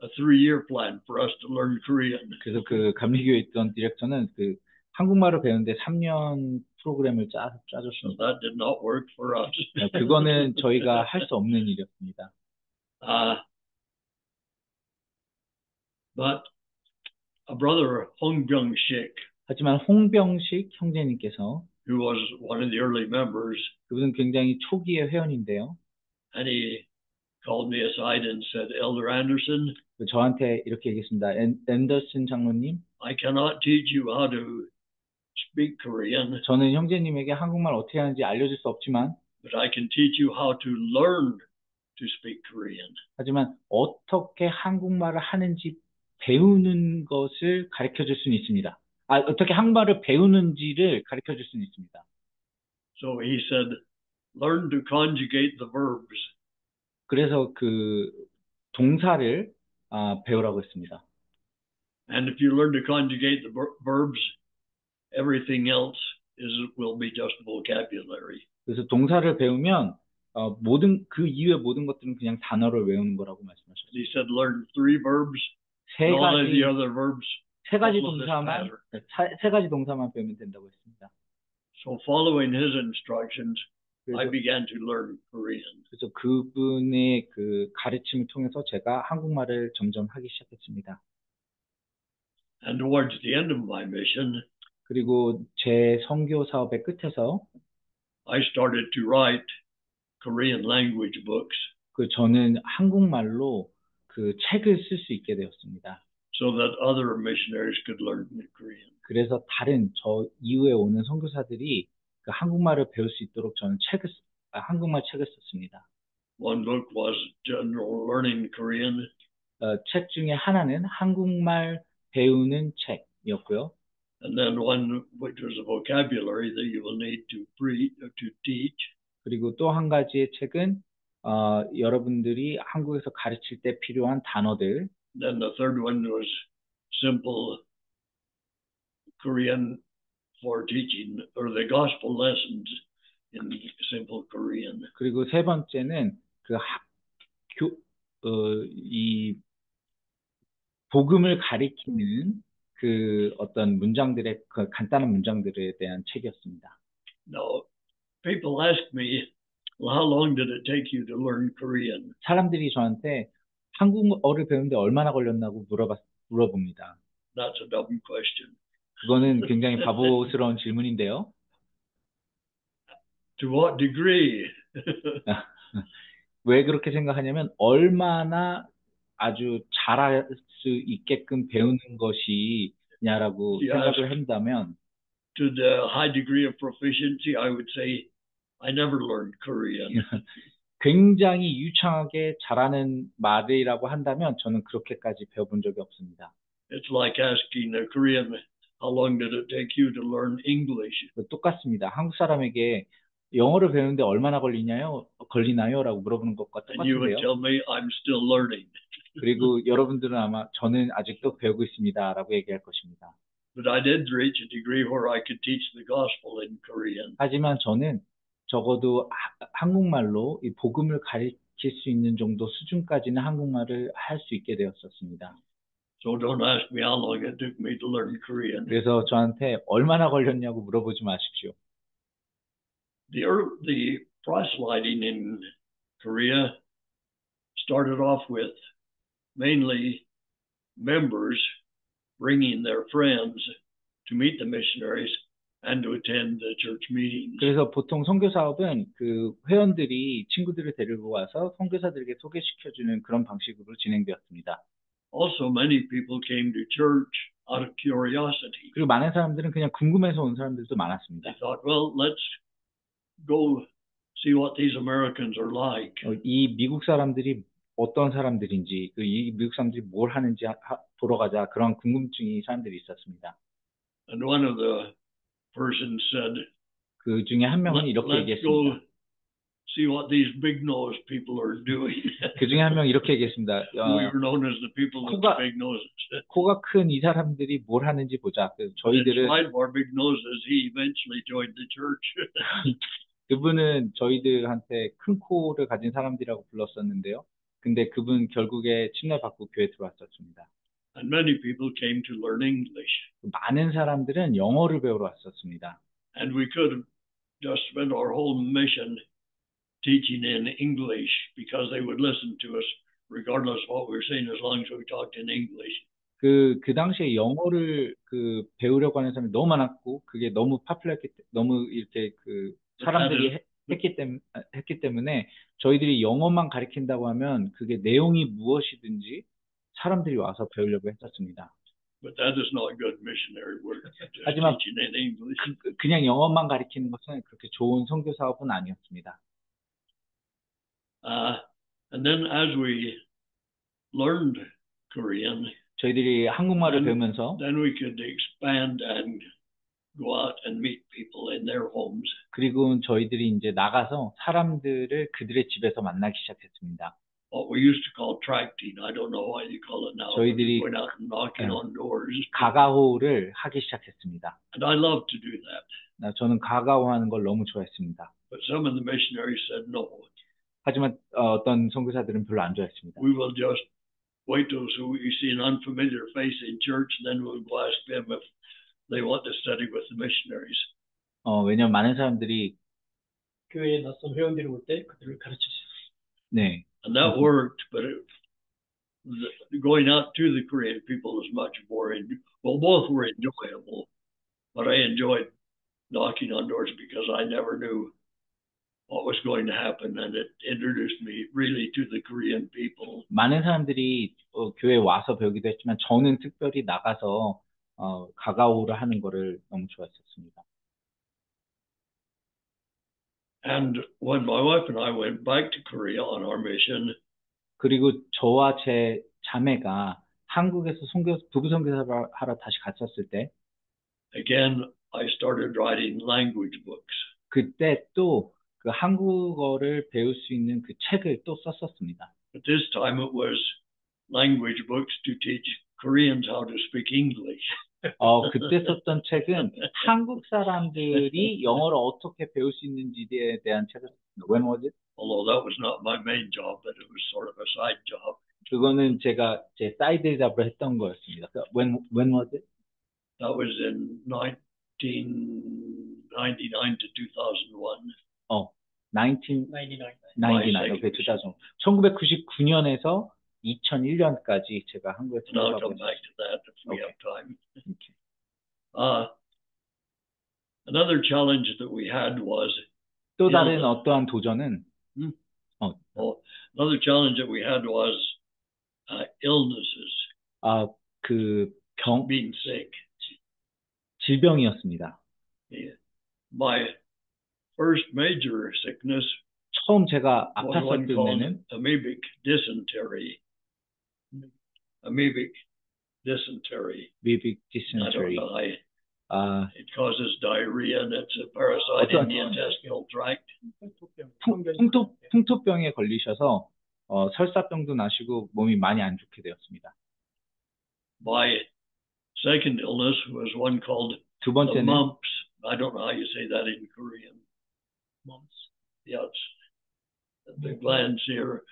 Speaker 2: a 3-year plan for us to learn Korean.
Speaker 3: 그래서 그 감리교에 있던 디렉터는 그 한국말을 배우는데 3년 프로그램을
Speaker 2: So
Speaker 3: 짜줬습니다.
Speaker 2: that did not work for us.
Speaker 3: 그거는 저희가 할 수 없는 일이었습니다.
Speaker 2: But a brother, Hong Byung-sik,
Speaker 3: 하지만 홍병식 형제님께서
Speaker 2: who was one of the early members,
Speaker 3: 그분은 굉장히 초기의 회원인데요.
Speaker 2: and he called me aside and said, Elder Anderson,
Speaker 3: 저한테 이렇게 얘기했습니다. 앤더슨 장로님,
Speaker 2: I cannot teach you how to speak Korean,
Speaker 3: 저는 형제님에게 한국말 어떻게 하는지 알려줄 수 없지만,
Speaker 2: but I can teach you how to learn to speak Korean.
Speaker 3: 하지만 어떻게 한국말을 하는지 배우는 것을 가르쳐 줄 수는 있습니다. 어떻게 한국말을 배우는지를 가르쳐 줄 수는 있습니다.
Speaker 2: So he said, learn to conjugate the verbs.
Speaker 3: 그래서 그 동사를 배우라고 했습니다.
Speaker 2: And if you learn to conjugate the verbs, everything else will be just vocabulary.
Speaker 3: 그래서 동사를 배우면 모든 그 이후의 모든 것들은 그냥 단어를 외우는 거라고 말씀하셨어요.
Speaker 2: He said, learn 3 verbs.
Speaker 3: 세
Speaker 2: All of the
Speaker 3: 가지
Speaker 2: other verbs
Speaker 3: 세 가지
Speaker 2: follow this
Speaker 3: 동사만
Speaker 2: pattern.
Speaker 3: 세 가지 동사만 배우면 된다고 했습니다.
Speaker 2: So following his instructions, I
Speaker 3: 그래서,
Speaker 2: began to learn Korean.
Speaker 3: 그래서 그분의 그 가르침을 통해서 제가 한국말을 점점 하기 시작했습니다.
Speaker 2: And towards the end of my mission,
Speaker 3: 그리고 제 선교 사업의 끝에서
Speaker 2: I started to write Korean language books
Speaker 3: 저는 한국말로 그 책을 쓸 수 있게 되었습니다.
Speaker 2: so that other missionaries could learn Korean.
Speaker 3: 그래서 다른 저 이후에 오는 선교사들이 그 한국말을 배울 수 있도록 저는 한국말 책을 썼습니다.
Speaker 2: One book was General Learning Korean.
Speaker 3: 책 중에 하나는 한국말 배우는 책이었고요.
Speaker 2: And then one which was a vocabulary that you will need to teach.
Speaker 3: 그리고 또 한 가지의 책은 여러분들이 한국에서 가르칠 때 필요한 단어들.
Speaker 2: Then the third one was simple Korean for teaching, or the gospel lessons in simple Korean.
Speaker 3: 그리고 세 번째는 이 복음을 가리키는 그 어떤 문장들의 그 간단한 문장들에 대한 책이었습니다.
Speaker 2: Now, people ask me, well, how long did it take you to learn Korean?
Speaker 3: 사람들이 저한테 한국어를 배우는데 얼마나 걸렸나고 물어봅니다.
Speaker 2: That's a dumb question.
Speaker 3: 그거는 굉장히 바보스러운 질문인데요.
Speaker 2: To what degree?
Speaker 3: 왜 그렇게 생각하냐면 얼마나 아주 잘할 수 있게끔 배우는 것이냐라고 생각을 한다면
Speaker 2: To the high degree of proficiency, I would say I never learned Korean.
Speaker 3: 굉장히 유창하게 잘하는 말이라고 한다면 저는 그렇게까지 배워본 적이 없습니다.
Speaker 2: It's like asking a Korean, how long did it take you to learn English?
Speaker 3: 똑같습니다. 한국 사람에게 영어를 배우는데 얼마나 걸리나요? 라고 물어보는 것과
Speaker 2: And you would
Speaker 3: 똑같은데요.
Speaker 2: tell me I'm still learning.
Speaker 3: 그리고 여러분들은 아마 저는 아직도 배우고 있습니다 라고 얘기할 것입니다.
Speaker 2: But I did reach a degree where I could teach the gospel in Korean.
Speaker 3: 하지만 저는 적어도 한국말로 이 복음을 가르칠 수 있는 정도 수준까지는 한국말을 할 수 있게 되었었습니다.
Speaker 2: So don't ask me how long it took me to learn Korean.
Speaker 3: 그래서 저한테 얼마나 걸렸냐고 물어보지 마십시오.
Speaker 2: The proselyting in Korea started off with mainly members bringing their friends to meet the missionaries and to attend the church meetings.
Speaker 3: 그래서 보통 선교 사업은 그 회원들이 친구들을 데리고 와서 선교사들에게 소개시켜주는 그런 방식으로 진행되었습니다.
Speaker 2: Also, many people came to church out of curiosity.
Speaker 3: 그리고 많은 사람들은 그냥 궁금해서 온 사람들도 많았습니다.
Speaker 2: They thought, well, let's go see what these Americans are like.
Speaker 3: 이 미국 사람들이 어떤 사람들인지, 이 미국 사람들이 뭘 하는지 보러 가자, 그런 궁금증이 사람들이 있었습니다.
Speaker 2: And one of the persons said,
Speaker 3: 그 중에 한 명은 이렇게
Speaker 2: let's go
Speaker 3: 얘기했습니다.
Speaker 2: see what these big-nosed people are doing.
Speaker 3: 그 중에 한 명이 이렇게 얘기했습니다.
Speaker 2: We were known as the people with the big noses.
Speaker 3: 코가 큰 이 사람들이 뭘 하는지 보자. 저희들은
Speaker 2: In spite of our big noses, he eventually joined the church.
Speaker 3: 그분은 저희들한테 큰 코를 가진 사람들이라고 불렀었는데요. 근데 그분 결국에 침례받고 교회 들어왔었습니다.
Speaker 2: And many people came to learn English.
Speaker 3: 많은 사람들은 영어를 배우러 왔었습니다.
Speaker 2: And we could have just spent our whole mission teaching in English because they would listen to us regardless of what we were saying as long as we talked in English.
Speaker 3: 그 당시에 영어를 배우려고 하는 사람이 너무 많았고 그게 너무 파퓰러했기 때문에 너무 이렇게 사람들이 했기 때문에 저희들이 영어만 가르친다고 하면 그게 내용이 무엇이든지 사람들이 와서 배우려고 했었습니다.
Speaker 2: But that is not good missionary work. Just
Speaker 3: 하지만
Speaker 2: teaching in English.
Speaker 3: 그냥 영어만 가르치는 것은 그렇게 좋은 선교 사업은 아니었습니다.
Speaker 2: And then as we learned Korean,
Speaker 3: 저희들이 한국말을 배우면서
Speaker 2: then we could expand and go out and meet people in their homes.
Speaker 3: 그리고 저희들이 이제 나가서 사람들을 그들의 집에서 만나기 시작했습니다.
Speaker 2: What we used to call tracting. I don't know why you call it now.
Speaker 3: 저희들이
Speaker 2: Going out and knocking on doors.
Speaker 3: 가가호를 하기 시작했습니다.
Speaker 2: And I love to do that.
Speaker 3: 저는 가가호하는 걸 너무 좋아했습니다.
Speaker 2: But some of the missionaries said no.
Speaker 3: 하지만 어떤 선교사들은 별로 안 좋아했습니다.
Speaker 2: We will just wait till we see an unfamiliar face in church, and then we'll go ask them if they want to study with the missionaries.
Speaker 3: 왜냐면 많은 사람들이
Speaker 4: 교회에 낯선 회원들이 올 때 그들을 가르칠 수 있어요.
Speaker 3: 네.
Speaker 2: And that worked, but going out to the Korean people is much more, well, both were enjoyable, but I enjoyed knocking on doors because I never knew what was going to happen, and it introduced me really to the Korean people.
Speaker 3: 많은 사람들이 교회에 와서 배우기도 했지만 저는 특별히 나가서 가가오를 하는 거를 너무 좋아했었습니다.
Speaker 2: And when my wife and I went back to Korea on our mission,
Speaker 3: 그리고 저와 제 자매가 한국에서 부부 선교사를 하러 다시 갔었을 때,
Speaker 2: again I started writing language books.
Speaker 3: 그때 또 그 한국어를 배울 수 있는 그 책을 또 썼었습니다.
Speaker 2: But this time it was language books to teach Koreans how to speak English.
Speaker 3: 그때 썼던 책은 한국 사람들이 영어를 어떻게 배울 수 있는지에 대한 책을 썼습니다. When was it?
Speaker 2: Although that was not my main job, but it was sort of a side job.
Speaker 3: 그거는 제가 제 사이드 잡으로 했던 거였습니다. When was it?
Speaker 2: That was in 1999 to 2001.
Speaker 3: 1999, 1999년에서 2001년까지 제가 한국에서
Speaker 2: And I'll come back to that if we have time. Another challenge that we had was
Speaker 3: 또 다른 어떠한 도전은
Speaker 2: another challenge that we had was illnesses. Being sick.
Speaker 3: 질병이었습니다.
Speaker 2: Yeah. My first major sickness
Speaker 3: 처음 제가
Speaker 2: was one
Speaker 3: 아팠을
Speaker 2: called
Speaker 3: 때는
Speaker 2: amoebic dysentery. Amoebic dysentery.
Speaker 3: amoebic
Speaker 2: I
Speaker 3: dysentery.
Speaker 2: don't know. It causes diarrhea and it's a parasite in the intestinal tract.
Speaker 3: 풍토병에 걸리셔서 설사병도 나시고 몸이 많이 안 좋게 되었습니다.
Speaker 2: My second illness was one called
Speaker 3: 두
Speaker 2: the
Speaker 3: 번째는
Speaker 2: mumps. I don't know how you say that in Korean.
Speaker 4: Mumps.
Speaker 2: Yeah, it's the glands here.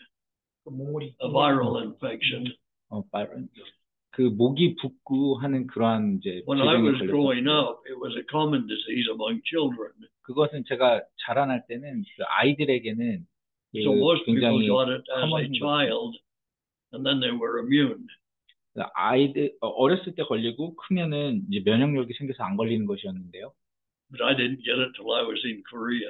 Speaker 4: 몽골이
Speaker 2: A viral infection.
Speaker 3: 그 목이 붓고 하는 그러한 이제
Speaker 2: When I
Speaker 3: 질병에
Speaker 2: was growing
Speaker 3: 걸렸었어요.
Speaker 2: up, it was a common disease among children.
Speaker 3: 그것은 제가 자라날 때는 그 아이들에게는
Speaker 2: So most people
Speaker 3: 굉장히
Speaker 2: got it as a
Speaker 3: common
Speaker 2: child, and then they were immune.
Speaker 3: 아이들 어렸을 때 걸리고 크면은 이제 면역력이 생겨서 안 걸리는 것이었는데요.
Speaker 2: But I didn't get it till I was in Korea.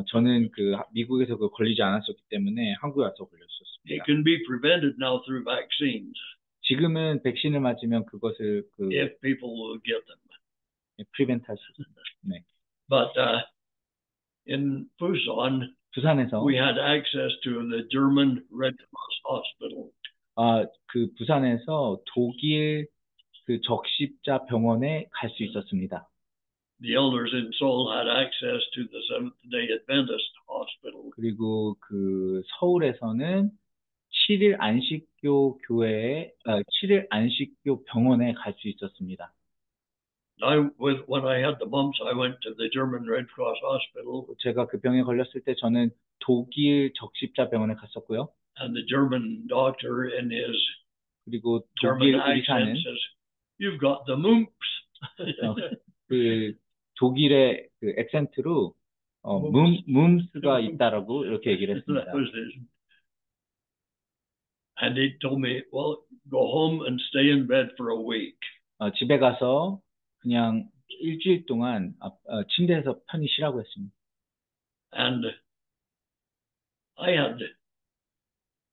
Speaker 3: 저는 그 미국에서 그 걸리지 않았었기 때문에 한국에 와서
Speaker 2: It
Speaker 3: 걸렸었습니다.
Speaker 2: can be prevented now through vaccines
Speaker 3: 지금은 백신을 맞으면 그것을
Speaker 2: if people will get them.
Speaker 3: 프리벤트 할 수 있습니다. 네.
Speaker 2: But in Busan,
Speaker 3: 부산에서
Speaker 2: we had access to the German Red Cross Hospital.
Speaker 3: 그 부산에서 독일 그 적십자 병원에 갈 수 있었습니다.
Speaker 2: The elders in Seoul had access to the Seventh-day Adventist Hospital.
Speaker 3: 그리고 그 서울에서는 7일 안식교 교회에 7일 안식교 병원에 갈 수 있었습니다.
Speaker 2: When I had the mumps, I went to the German Red Cross Hospital.
Speaker 3: 제가 그 병에 걸렸을 때 저는 독일 적십자 병원에 갔었고요.
Speaker 2: And the German doctor in his
Speaker 3: 그리고
Speaker 2: German
Speaker 3: 독일
Speaker 2: accent
Speaker 3: 의사는
Speaker 2: says, "You've got the mumps."
Speaker 3: 그 독일의 그 액센트로 뭄스가 있다라고 이렇게 얘기를 했습니다.
Speaker 2: That was his. And he told me, "Well, go home and stay in bed for a week."
Speaker 3: 집에 가서 그냥 일주일 동안 침대에서 편히 쉬라고 했습니다.
Speaker 2: And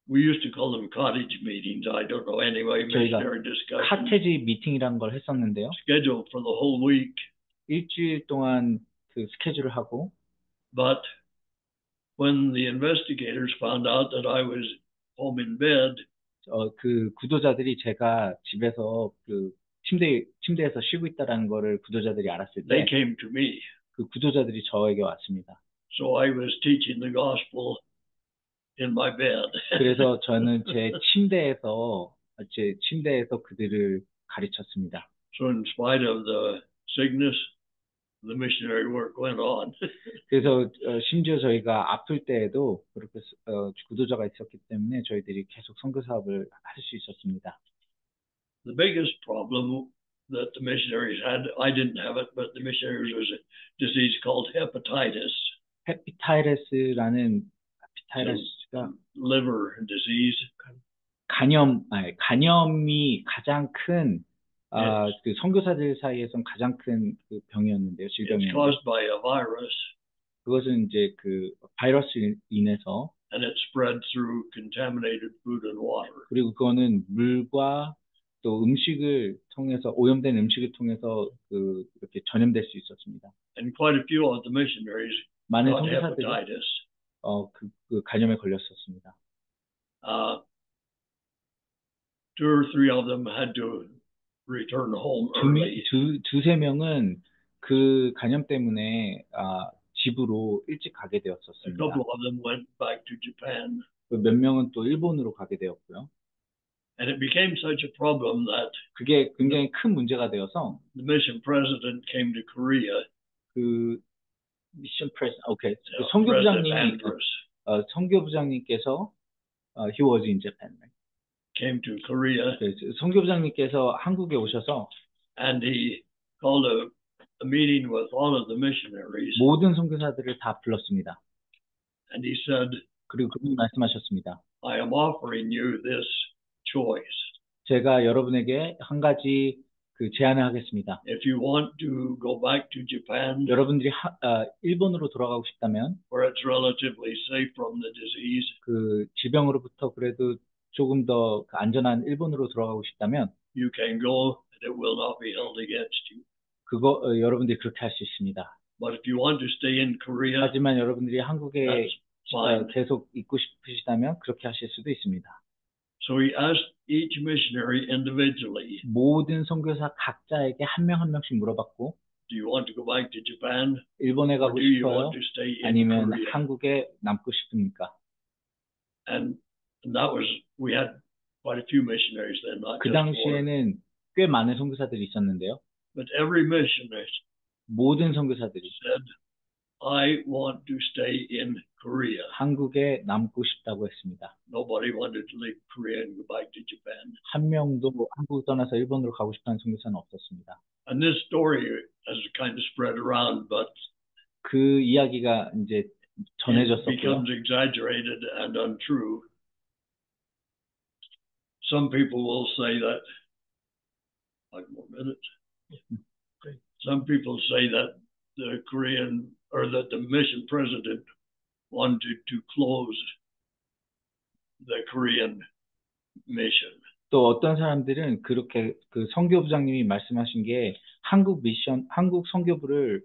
Speaker 2: we used to call them cottage meetings. I don't know, anyway,
Speaker 3: 저희가
Speaker 2: missionary discussion
Speaker 3: 카테지 미팅이라는 걸 했었는데요.
Speaker 2: scheduled for the whole week.
Speaker 3: 일주일 동안 그 스케줄을 하고,
Speaker 2: But when the investigators found out that I was home in bed,
Speaker 3: 그 구도자들이 제가 집에서 그 침대에서 쉬고 있다라는 거를 구도자들이 알았을
Speaker 2: they
Speaker 3: 때,
Speaker 2: came to me.
Speaker 3: 그 구도자들이 저에게 왔습니다.
Speaker 2: So I was teaching the gospel in my bed.
Speaker 3: 그래서 저는 제 침대에서 그들을 가르쳤습니다.
Speaker 2: So in spite of the sickness, the missionary work went on.
Speaker 3: 그래서 심지어 저희가 아플 때에도 그렇게 구도자가 있었기 때문에 저희들이 계속 선교 사업을 할 수 있었습니다.
Speaker 2: The biggest problem that the missionaries had, I didn't have it, but the missionaries, was a disease called hepatitis,
Speaker 3: 헤피타이러스가
Speaker 2: liver disease.
Speaker 3: 간염이 가장 큰
Speaker 2: Yes.
Speaker 3: 그 선교사들 사이에선 가장 큰 그 병이었는데요,
Speaker 2: It's
Speaker 3: 질병이었는데
Speaker 2: caused by a virus,
Speaker 3: 그것은 이제 그 바이러스로 인해서
Speaker 2: and it spread through contaminated food and water.
Speaker 3: 그리고 그거는 물과 또 음식을 통해서 오염된 음식을 통해서 그 이렇게 전염될 수 있었습니다.
Speaker 2: And quite a few of the missionaries
Speaker 3: 많은
Speaker 2: got
Speaker 3: 선교사들이
Speaker 2: hepatitis.
Speaker 3: 그 간염에 걸렸었습니다.
Speaker 2: 2 or 3 of them had to return home early.
Speaker 3: 두세 명은 그 간염 때문에 집으로 일찍 가게
Speaker 2: A
Speaker 3: 되었었습니다.
Speaker 2: couple of them went back to Japan.
Speaker 3: 몇 명은 또 일본으로 가게 되었고요.
Speaker 2: And it became such a problem that
Speaker 3: 그게 굉장히 큰 문제가 되어서
Speaker 2: the mission president came to Korea.
Speaker 3: 그 미션 프레스 오케이
Speaker 2: President Andrus
Speaker 3: 선교부장님께서 he was in Japan, right?
Speaker 2: came to Korea,
Speaker 3: 선교부장님께서 한국에 오셔서
Speaker 2: and he called a meeting with all of the missionaries.
Speaker 3: 모든 선교사들을 다 불렀습니다.
Speaker 2: And he said,
Speaker 3: 그리고 그분이 말씀하셨습니다.
Speaker 2: I am offering you this choice.
Speaker 3: 제가 여러분에게 한 가지 그 제안을 하겠습니다.
Speaker 2: If you want to go back to Japan,
Speaker 3: 여러분들이 일본으로 돌아가고 싶다면
Speaker 2: where it's relatively safe from the disease,
Speaker 3: 그 질병으로부터 그래도 조금 더 안전한 일본으로 돌아가고 싶다면
Speaker 2: you can go and it will not be held against you.
Speaker 3: 여러분들이 그렇게 할 수 있습니다.
Speaker 2: But if you want to stay in Korea,
Speaker 3: 하지만 여러분들이 한국에
Speaker 2: that's fine.
Speaker 3: 계속 있고 싶으시다면 그렇게 하실 수도 있습니다.
Speaker 2: So he asked each missionary individually,
Speaker 3: 모든 선교사 각자에게 한 명 한 명씩 물어봤고
Speaker 2: do you want to go back to Japan,
Speaker 3: 일본에
Speaker 2: or
Speaker 3: 가고
Speaker 2: do you
Speaker 3: 싶어요?
Speaker 2: want to stay in
Speaker 3: 아니면
Speaker 2: Korea?
Speaker 3: 한국에 남고 싶습니까?
Speaker 2: And that was, we had quite a few missionaries then, not
Speaker 3: 그
Speaker 2: just four.
Speaker 3: 당시에는 꽤 많은 선교사들이 있었는데요.
Speaker 2: But every missionary
Speaker 3: 모든 선교사들이
Speaker 2: said, I want to stay in Korea.
Speaker 3: 한국에 남고 싶다고 했습니다.
Speaker 2: Nobody wanted to leave Korea and go back to Japan.
Speaker 3: 한 명도 한국 떠나서 일본으로 가고 싶다는 선교사는 없었습니다.
Speaker 2: And this story has kind of spread around, but
Speaker 3: 그 이야기가 이제
Speaker 2: it
Speaker 3: 전해졌었고요.
Speaker 2: becomes exaggerated and untrue. Some people will say that, 5 more minutes. Some people say that the Korean, or that the mission president wanted to close the Korean mission.
Speaker 3: 또 어떤 사람들은 그렇게 그 선교부장님이 말씀하신 게 한국 선교부를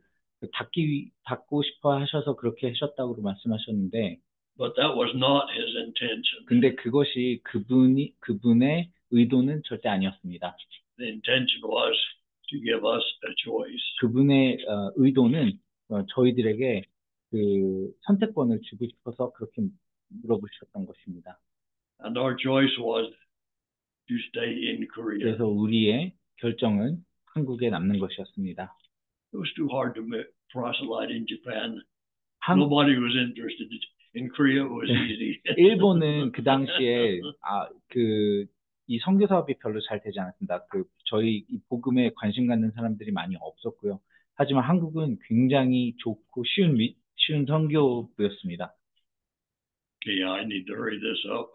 Speaker 3: 닫고 싶어 하셔서 그렇게 하셨다고 말씀하셨는데,
Speaker 2: But that was not his intention.
Speaker 3: 근데 그것이 그분의 의도는 절대 아니었습니다.
Speaker 2: The intention was to give us a choice.
Speaker 3: 그분의 의도는 저희들에게 그 선택권을 주고 싶어서 그렇게 물어보셨던 것입니다.
Speaker 2: And our choice was to stay in Korea.
Speaker 3: 그래서 우리의 결정은 한국에 남는 것이었습니다.
Speaker 2: It was too hard to proselyte in Japan.
Speaker 3: 한,
Speaker 2: Nobody was interested. In Korea, it was easy.
Speaker 3: 일본은 그 당시에 이 선교 사업이 별로 잘 되지 않았습니다. 저희 이 복음에 관심 갖는 사람들이 많이 없었고요. 하지만 한국은 굉장히 좋고 쉬운 선교부였습니다.
Speaker 2: Okay, I need to hurry this up.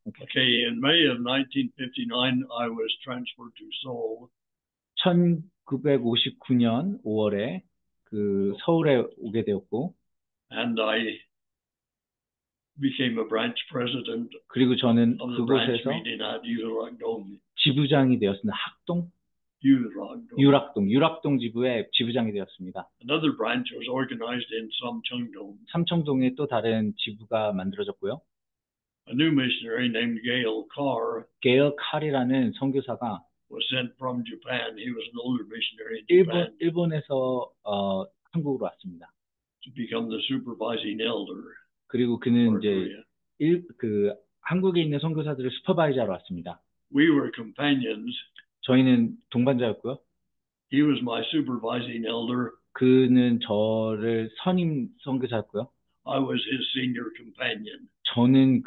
Speaker 3: Okay.
Speaker 2: Okay, in May of 1959, I was transferred to Seoul.
Speaker 3: 1959년 5월에 그 서울에 오게 되었고,
Speaker 2: and I became a branch president
Speaker 3: 그리고 저는
Speaker 2: of the branch
Speaker 3: 그곳에서
Speaker 2: meeting at Yurakdong.
Speaker 3: 지부장이 되었습니다. 학동?
Speaker 2: Yurakdong.
Speaker 3: 유락동 지부의 지부장이 되었습니다.
Speaker 2: Another branch was organized in Samcheongdong.
Speaker 3: 삼청동에 또 다른 지부가 만들어졌고요.
Speaker 2: A new missionary named Gail Carr
Speaker 3: 게일 칼이라는 선교사가
Speaker 2: was sent from Japan. He was an older missionary in Japan
Speaker 3: 일본에서 한국으로 왔습니다.
Speaker 2: to become the supervising elder
Speaker 3: 그리고 그는
Speaker 2: for
Speaker 3: 이제
Speaker 2: Korea.
Speaker 3: 한국에 있는 선교사들을 슈퍼바이저로 왔습니다.
Speaker 2: We were companions.
Speaker 3: 저희는 동반자였고요.
Speaker 2: He was my supervising elder.
Speaker 3: 그는 저를 선임 선교사였고요.
Speaker 2: I was his senior companion.
Speaker 3: 저는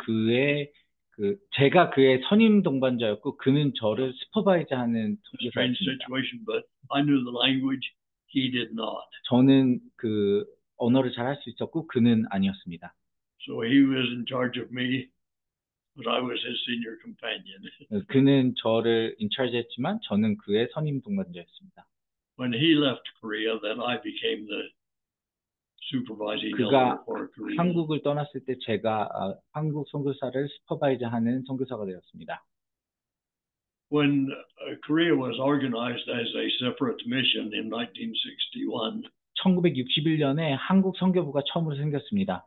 Speaker 3: 제가 그의 선임 동반자였고, 그는 저를 슈퍼바이저하는
Speaker 2: Strange
Speaker 3: 선교사였습니다.
Speaker 2: situation, but I knew the language. He did not.
Speaker 3: 저는 그 언어를 잘 할 수 있었고, 그는 아니었습니다.
Speaker 2: So he was in charge of me, but I was his senior companion.
Speaker 3: 그는 저를 인차지했지만 저는 그의 선임 동반자였습니다.
Speaker 2: When he left Korea, then I became the supervising elder
Speaker 3: 그가
Speaker 2: for Korea.
Speaker 3: 한국을 떠났을 때 제가 한국 선교사를 슈퍼바이저하는 선교사가 되었습니다.
Speaker 2: When Korea was organized as a separate mission in 1961,
Speaker 3: 1961년에 한국 선교부가 처음으로 생겼습니다.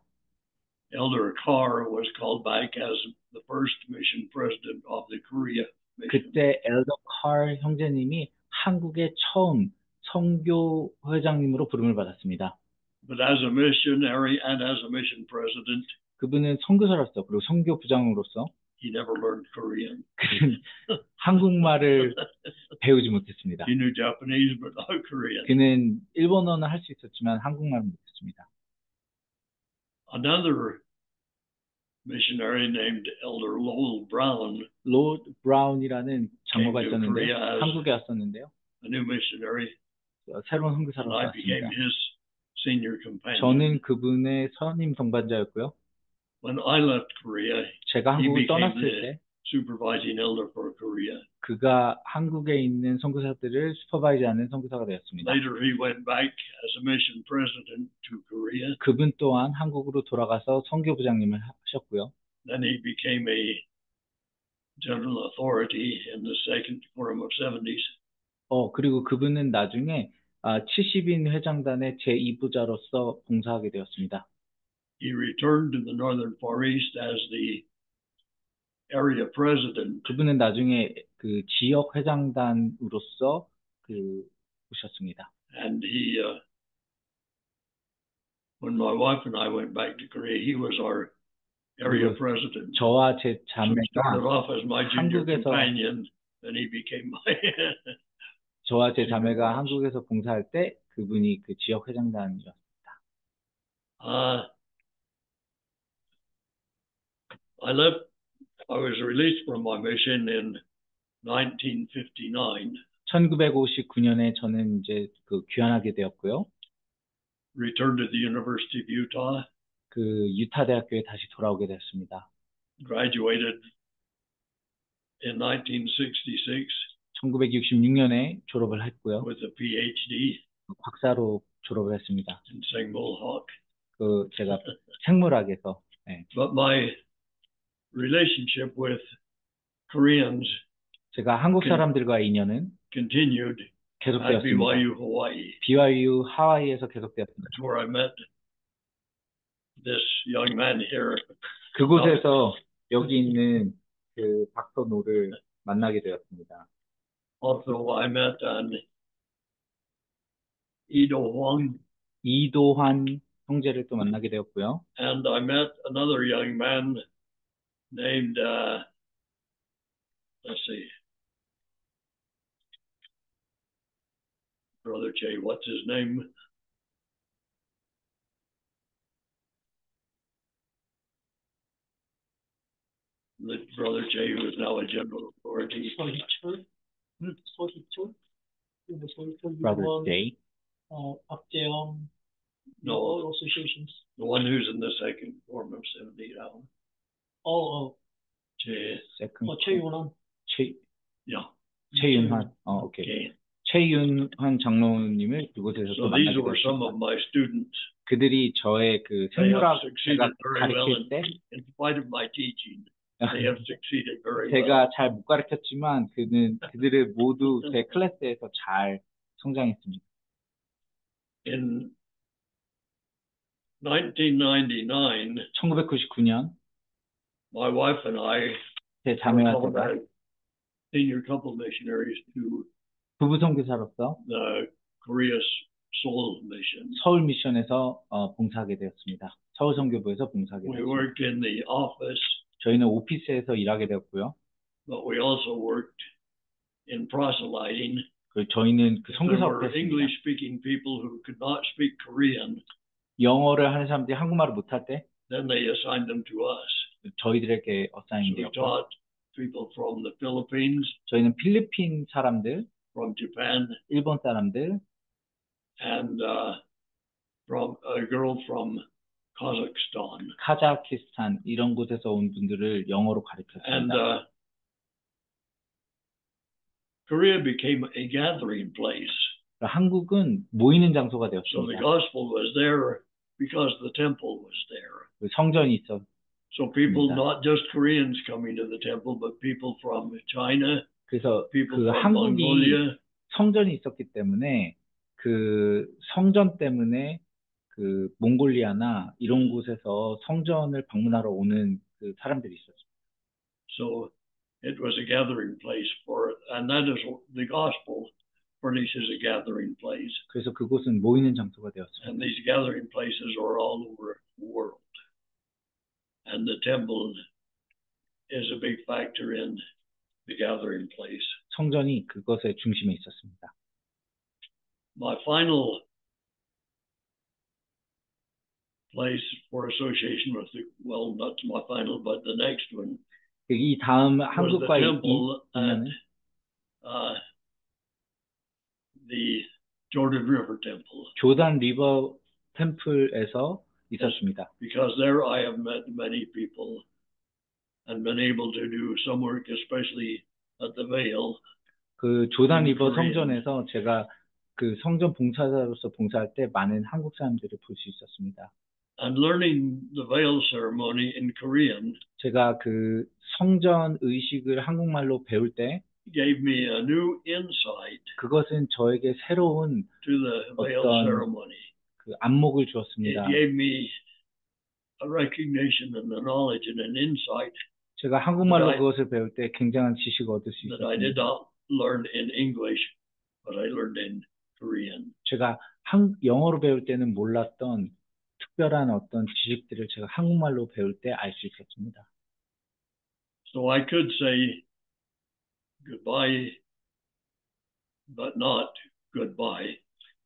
Speaker 2: Elder Carr was called back as the first mission president of the Korea mission.
Speaker 3: 그때 엘더 칼 형제님이 한국의 처음 선교 회장님으로 부름을 받았습니다.
Speaker 2: But as a missionary and as a mission president,
Speaker 3: 그분은 선교사로서 그리고 선교 부장으로서
Speaker 2: he never learned Korean.
Speaker 3: 그는 한국말을 배우지 못했습니다.
Speaker 2: He knew Japanese, but not Korean.
Speaker 3: 그는 일본어는 할 수 있었지만 한국말은 못했습니다.
Speaker 2: Another missionary named Elder Lowell Brown,
Speaker 3: 로드 브라운이라는 장로가
Speaker 2: came to
Speaker 3: 있었는데
Speaker 2: Korea as
Speaker 3: 한국에 왔었는데요.
Speaker 2: a new missionary,
Speaker 3: 새로운
Speaker 2: and
Speaker 3: 선교사로
Speaker 2: I became
Speaker 3: 왔습니다.
Speaker 2: his senior companion.
Speaker 3: 저는 그분의 선임 동반자였고요.
Speaker 2: When I left Korea,
Speaker 3: 제가
Speaker 2: he
Speaker 3: 한국을
Speaker 2: became
Speaker 3: 떠났을
Speaker 2: the
Speaker 3: 때
Speaker 2: supervising elder for Korea.
Speaker 3: 그가 한국에 있는 선교사들을 슈퍼바이저하는 선교사가 되었습니다.
Speaker 2: Later, he went back as a mission president to Korea.
Speaker 3: 그분 또한 한국으로 돌아가서 선교부장님을 하셨고요.
Speaker 2: Then he became a general authority in the second quorum of 70s.
Speaker 3: 그리고 그분은 나중에 70인 회장단의 제2부자로서 봉사하게 되었습니다.
Speaker 2: He returned to the Northern Far East as the area president.
Speaker 3: 그분은 나중에 그 지역 회장단으로서 오셨습니다.
Speaker 2: And he, when my wife and I went back to Korea, he was our area president.
Speaker 3: 저와 제
Speaker 2: So he started
Speaker 3: 자매가
Speaker 2: off as my junior
Speaker 3: 한국에서
Speaker 2: companion, then he became my
Speaker 3: 저와 제 자매가 한국에서 봉사할 때 그분이 그 지역 회장단이었습니다.
Speaker 2: I was released from my mission in 1959,
Speaker 3: 1959년에 저는 이제 귀환하게 되었고요.
Speaker 2: returned to the University of Utah,
Speaker 3: 유타 대학교에 다시 돌아오게 됐습니다.
Speaker 2: graduated in 1966
Speaker 3: 1966년에 졸업을 했고요.
Speaker 2: with a PhD
Speaker 3: 박사로 졸업을 했습니다.
Speaker 2: in Sengmol
Speaker 3: 제가 생물학에서. 네.
Speaker 2: But my relationship with Koreans
Speaker 3: 제가 한국 사람들과의 인연은
Speaker 2: continued at
Speaker 3: 계속되었습니다.
Speaker 2: BYU, Hawaii.
Speaker 3: BYU 하와이에서 계속되었습니다.
Speaker 2: That's where I met this young man here.
Speaker 3: 그곳에서 여기 있는 그 박선호를 만나게 되었습니다.
Speaker 2: Also, I met Ido Huang,
Speaker 3: 이도환 형제를 또 만나게 되었고요.
Speaker 2: and I met another young man named, let's see, Brother Jay, what's his name? The Brother Jay, who is now a general authority.
Speaker 4: 서희철, 서희철,
Speaker 3: Brother Jay.
Speaker 4: 박재영,
Speaker 2: No.
Speaker 4: all associations.
Speaker 2: The one who's in the second form of 70 now. Jay,
Speaker 3: 세컨.
Speaker 4: 최윤환.
Speaker 2: yeah.
Speaker 3: 최윤환. 오케이.
Speaker 2: Okay.
Speaker 3: 최윤환 장로님을 그곳에서 또
Speaker 2: So these
Speaker 3: 만나게
Speaker 2: were some
Speaker 3: 되었습니다.
Speaker 2: of my students.
Speaker 3: 그들이 저의 그
Speaker 2: They have
Speaker 3: 생물학 제가
Speaker 2: succeeded very well
Speaker 3: 가르칠 때
Speaker 2: in spite of my teaching. They have succeeded very well.
Speaker 3: 제가 잘 못 가르쳤지만 그들을 모두 제 클래스에서 잘 성장했습니다.
Speaker 2: In 1999,
Speaker 3: 1999년
Speaker 2: my wife and I
Speaker 3: 제
Speaker 2: were
Speaker 3: 자매와
Speaker 2: called
Speaker 3: 제가
Speaker 2: as senior couple missionaries to
Speaker 3: 부부 선교사로서
Speaker 2: the Korea Seoul mission.
Speaker 3: 서울 미션에서 봉사하게 되었습니다. 서울 선교부에서 봉사하게
Speaker 2: We
Speaker 3: 되었습니다.
Speaker 2: worked in the office,
Speaker 3: 저희는 오피스에서 일하게 되었고요.
Speaker 2: but we also worked in proselyting.
Speaker 3: 저희는 그
Speaker 2: There
Speaker 3: 선교사업도
Speaker 2: were
Speaker 3: 했습니다.
Speaker 2: English-speaking people who could not speak Korean,
Speaker 3: 영어를 하는 사람들이 한국말을 못할 때
Speaker 2: then they assigned them to us.
Speaker 3: 저희들에게
Speaker 2: So
Speaker 3: 어사인이
Speaker 2: we
Speaker 3: 되었고
Speaker 2: taught people from the Philippines,
Speaker 3: 저희는 필리핀 사람들,
Speaker 2: from Japan,
Speaker 3: 일본 사람들,
Speaker 2: and from a girl from Kazakhstan.
Speaker 3: 카자키스탄 이런 곳에서 온 분들을 영어로
Speaker 2: And
Speaker 3: 가르쳤습니다.
Speaker 2: Korea became a gathering place.
Speaker 3: 한국은 모이는 장소가
Speaker 2: So the
Speaker 3: 되었습니다.
Speaker 2: gospel was there because the temple was there.
Speaker 3: 그 성전이 있어
Speaker 2: So people,
Speaker 3: Yeah.
Speaker 2: not just Koreans coming to the temple, but people from China,
Speaker 3: 그래서
Speaker 2: people
Speaker 3: 그
Speaker 2: from
Speaker 3: 한국이
Speaker 2: Mongolia,
Speaker 3: 성전이 있었기 때문에 그 성전 때문에 그 몽골리아나 이런 곳에서 성전을 방문하러 오는 그 사람들이 있었습니다.
Speaker 2: so it was a gathering place and that is the gospel furnishes a gathering place.
Speaker 3: 그래서 그곳은 모이는 장소가 되었습니다.
Speaker 2: And these gathering places are all over the world. And the temple is a big factor in the gathering place.
Speaker 3: 성전이 그것의 중심에 있었습니다.
Speaker 2: My final place for association with well, not my final, but the next one
Speaker 3: 이 다음
Speaker 2: was the
Speaker 3: 한국과의
Speaker 2: temple at
Speaker 3: 인연은
Speaker 2: the Jordan River Temple.
Speaker 3: 조단 리버 템플에서 있었습니다.
Speaker 2: Because there I have met many people and been able to do some work, especially at the Vale.
Speaker 3: 그 조단 리버
Speaker 2: Korean.
Speaker 3: 성전에서 제가 그 성전 봉사자로서 봉사할 때 많은 한국 사람들을 볼 수 있었습니다.
Speaker 2: And learning the veil ceremony in Korean
Speaker 3: 제가 그 성전 의식을 한국말로 배울 때
Speaker 2: gave me a new insight
Speaker 3: 그것은 저에게 새로운
Speaker 2: to the veil
Speaker 3: 어떤
Speaker 2: ceremony.
Speaker 3: 그 안목을
Speaker 2: It
Speaker 3: 주었습니다.
Speaker 2: gave me a recognition and a knowledge and an insight
Speaker 3: 제가 한국말로
Speaker 2: Right.
Speaker 3: 그것을 배울 때 굉장한 지식을 얻을 수
Speaker 2: that I did
Speaker 3: 있었습니다.
Speaker 2: not learn in English, but I learned in Korean.
Speaker 3: 제가 영어로 배울 때는 몰랐던 특별한 어떤 지식들을 제가 한국말로 배울 때 알 수 있었습니다.
Speaker 2: So I could say goodbye, but not goodbye,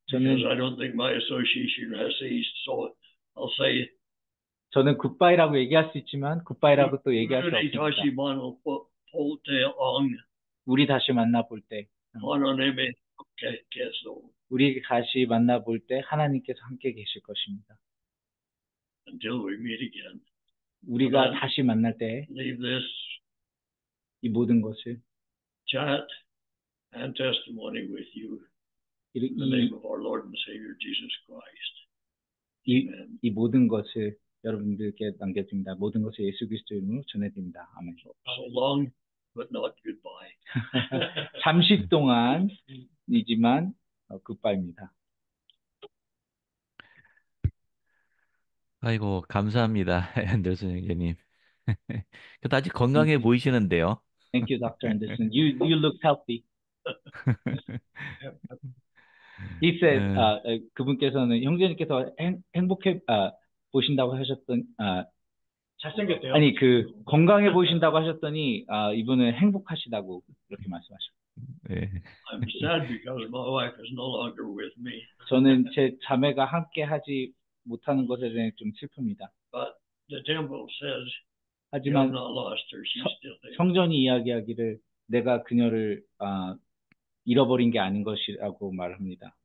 Speaker 2: because
Speaker 3: 저는
Speaker 2: I don't think my association has ceased. So I'll say
Speaker 3: 저는 굿바이라고 얘기할 수 있지만 굿바이라고 또 얘기할 수
Speaker 2: 우리
Speaker 3: 없습니다.
Speaker 2: 다시 볼때엉
Speaker 3: 우리 다시 만나볼 때,
Speaker 2: 하나님의 함께께서
Speaker 3: 우리 다시 만나볼 때 하나님께서 함께 계실 것입니다.
Speaker 2: until we meet again.
Speaker 3: 우리가
Speaker 2: Amen.
Speaker 3: 다시 만날 때
Speaker 2: Leave this
Speaker 3: 이 모든 것을
Speaker 2: chat and testimony with you
Speaker 3: 이,
Speaker 2: in the name of our Lord and Savior Jesus Christ.
Speaker 3: 이,
Speaker 2: Amen.
Speaker 3: 이 모든 것을 여러분들께 남겨드립니다. 모든 것을 예수 그리스도 이름으로 전해드립니다. 아멘.
Speaker 2: So long, but not goodbye.
Speaker 3: 잠시 동안이지만 굿바이입니다.
Speaker 1: 아이고, 감사합니다. 앤더슨 형제님. 그래도 아직 건강해 보이시는데요.
Speaker 3: Thank you, Dr. Anderson. You look healthy. He said, 그분께서는 형제님께서 행복해 보신다고 하셨던
Speaker 4: 잘생겼대요.
Speaker 3: 아니 그 건강해 보이신다고 하셨더니 이분은 행복하시다고 그렇게 말씀하셨어요.
Speaker 1: 네.
Speaker 2: I'm sad because my wife is no longer with me.
Speaker 3: 저는 제 자매가 함께 하지 못하는 것에 대해 좀 슬픕니다.
Speaker 2: But the temple says you have
Speaker 3: 하지만
Speaker 2: not lost her. She's still there.
Speaker 3: 성전이 이야기하기를 내가 그녀를 잃어버린 게 아닌 것이라고 말합니다.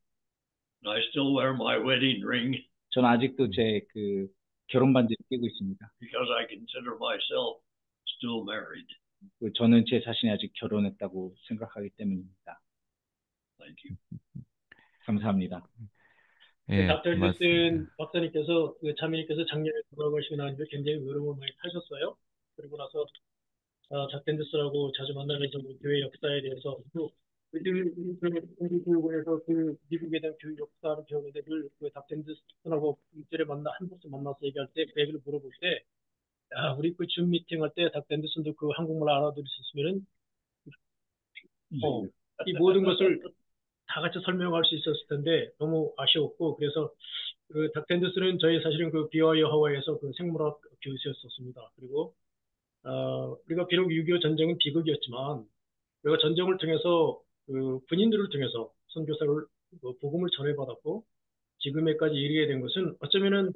Speaker 2: And I still wear my wedding ring
Speaker 3: 저는 아직도 제 그 결혼 반지를 끼고 있습니다.
Speaker 2: because I consider myself still married.
Speaker 3: 저는 제 자신이 아직 결혼했다고 생각하기 때문입니다.
Speaker 2: I Thank you.
Speaker 3: 감사합니다.
Speaker 1: 예,
Speaker 4: 닥터
Speaker 1: 고맙습니다.
Speaker 4: 앤더슨 박사님께서 그 자매님께서 작년에 돌아가시고 난 뒤에 굉장히 어려움을 많이 타셨어요. 그리고 나서 닥터 앤더슨하고 자주 만나면서 우리 교회 역사에 대해서 또 교육원에서 그 미국에 대한 교육 역사를 배우는데 늘 그 닥터 앤더슨하고 일주일에 한 번씩 만나서 얘기할 때 그 얘기를 물어볼 때 우리 그 줌 미팅 할 때 닥터 앤더슨도 그 한국말 알아들을 수 있으면은 이 모든 것을 다 같이 설명할 수 있었을 텐데 너무 아쉬웠고 그래서 그 닥터 앤더슨은 저희 사실은 그 비와이어 하와이에서 그 생물학 교수였었습니다. 그리고 우리가 비록 6.25 전쟁은 비극이었지만 우리가 전쟁을 통해서 그 군인들을 통해서 선교사를 복음을 전해받았고 지금에까지 이르게 된 것은 어쩌면은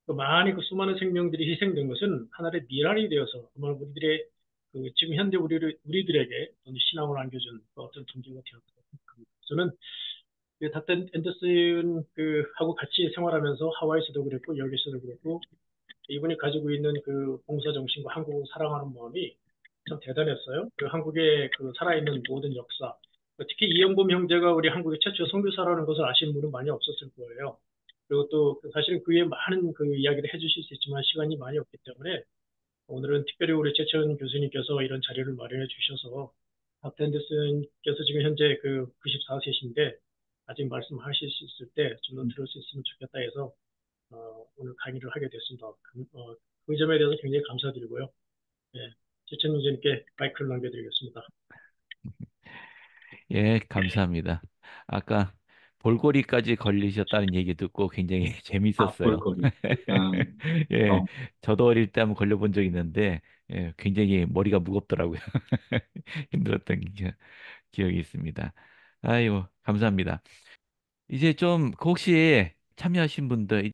Speaker 4: 그 많이 그 수많은 생명들이 희생된 것은 하나의 미랄이 되어서 정말 우리들의 그 지금 현대 우리들에게 어떤 신앙을 안겨준 그 어떤 동기가 되었다. 저는 그 닥터 앤더슨 그 하고 같이 생활하면서 하와이에서도 그랬고 여기서도 그랬고 이분이 가지고 있는 그 봉사 정신과 한국을 사랑하는 마음이 참 대단했어요. 그 한국의 그 살아있는 모든 역사, 특히 이영범 형제가 우리 한국의 최초 선교사라는 것을 아시는 분은 많이 없었을 거예요. 그리고 또 사실은 그 위에 많은 그 이야기를 해주실 수 있지만 시간이 많이 없기 때문에 오늘은 특별히 우리 최천 교수님께서 이런 자리를 마련해 주셔서 닥터 앤더슨께서 지금 현재 그 94세신데 아직 말씀하실 수 있을 때 좀 더 들을 수 있으면 좋겠다 해서 오늘 강의를 하게 됐습니다. 그 점에 대해서 굉장히 감사드리고요. 예, 최천 교수님께 마이크를 넘겨드리겠습니다.
Speaker 1: 예, 감사합니다. 아까 볼거리까지 걸리셨다는 얘기 듣고 굉장히 재밌었어요.
Speaker 3: 볼거리.
Speaker 1: 예,
Speaker 3: 어,
Speaker 1: 저도 어릴 때 한번 걸려본 적 있는데, 예, 굉장히 머리가 무겁더라고요. 힘들었던 기억이 있습니다. 아이고, 감사합니다. 이제 좀, 그 혹시 참여하신 분들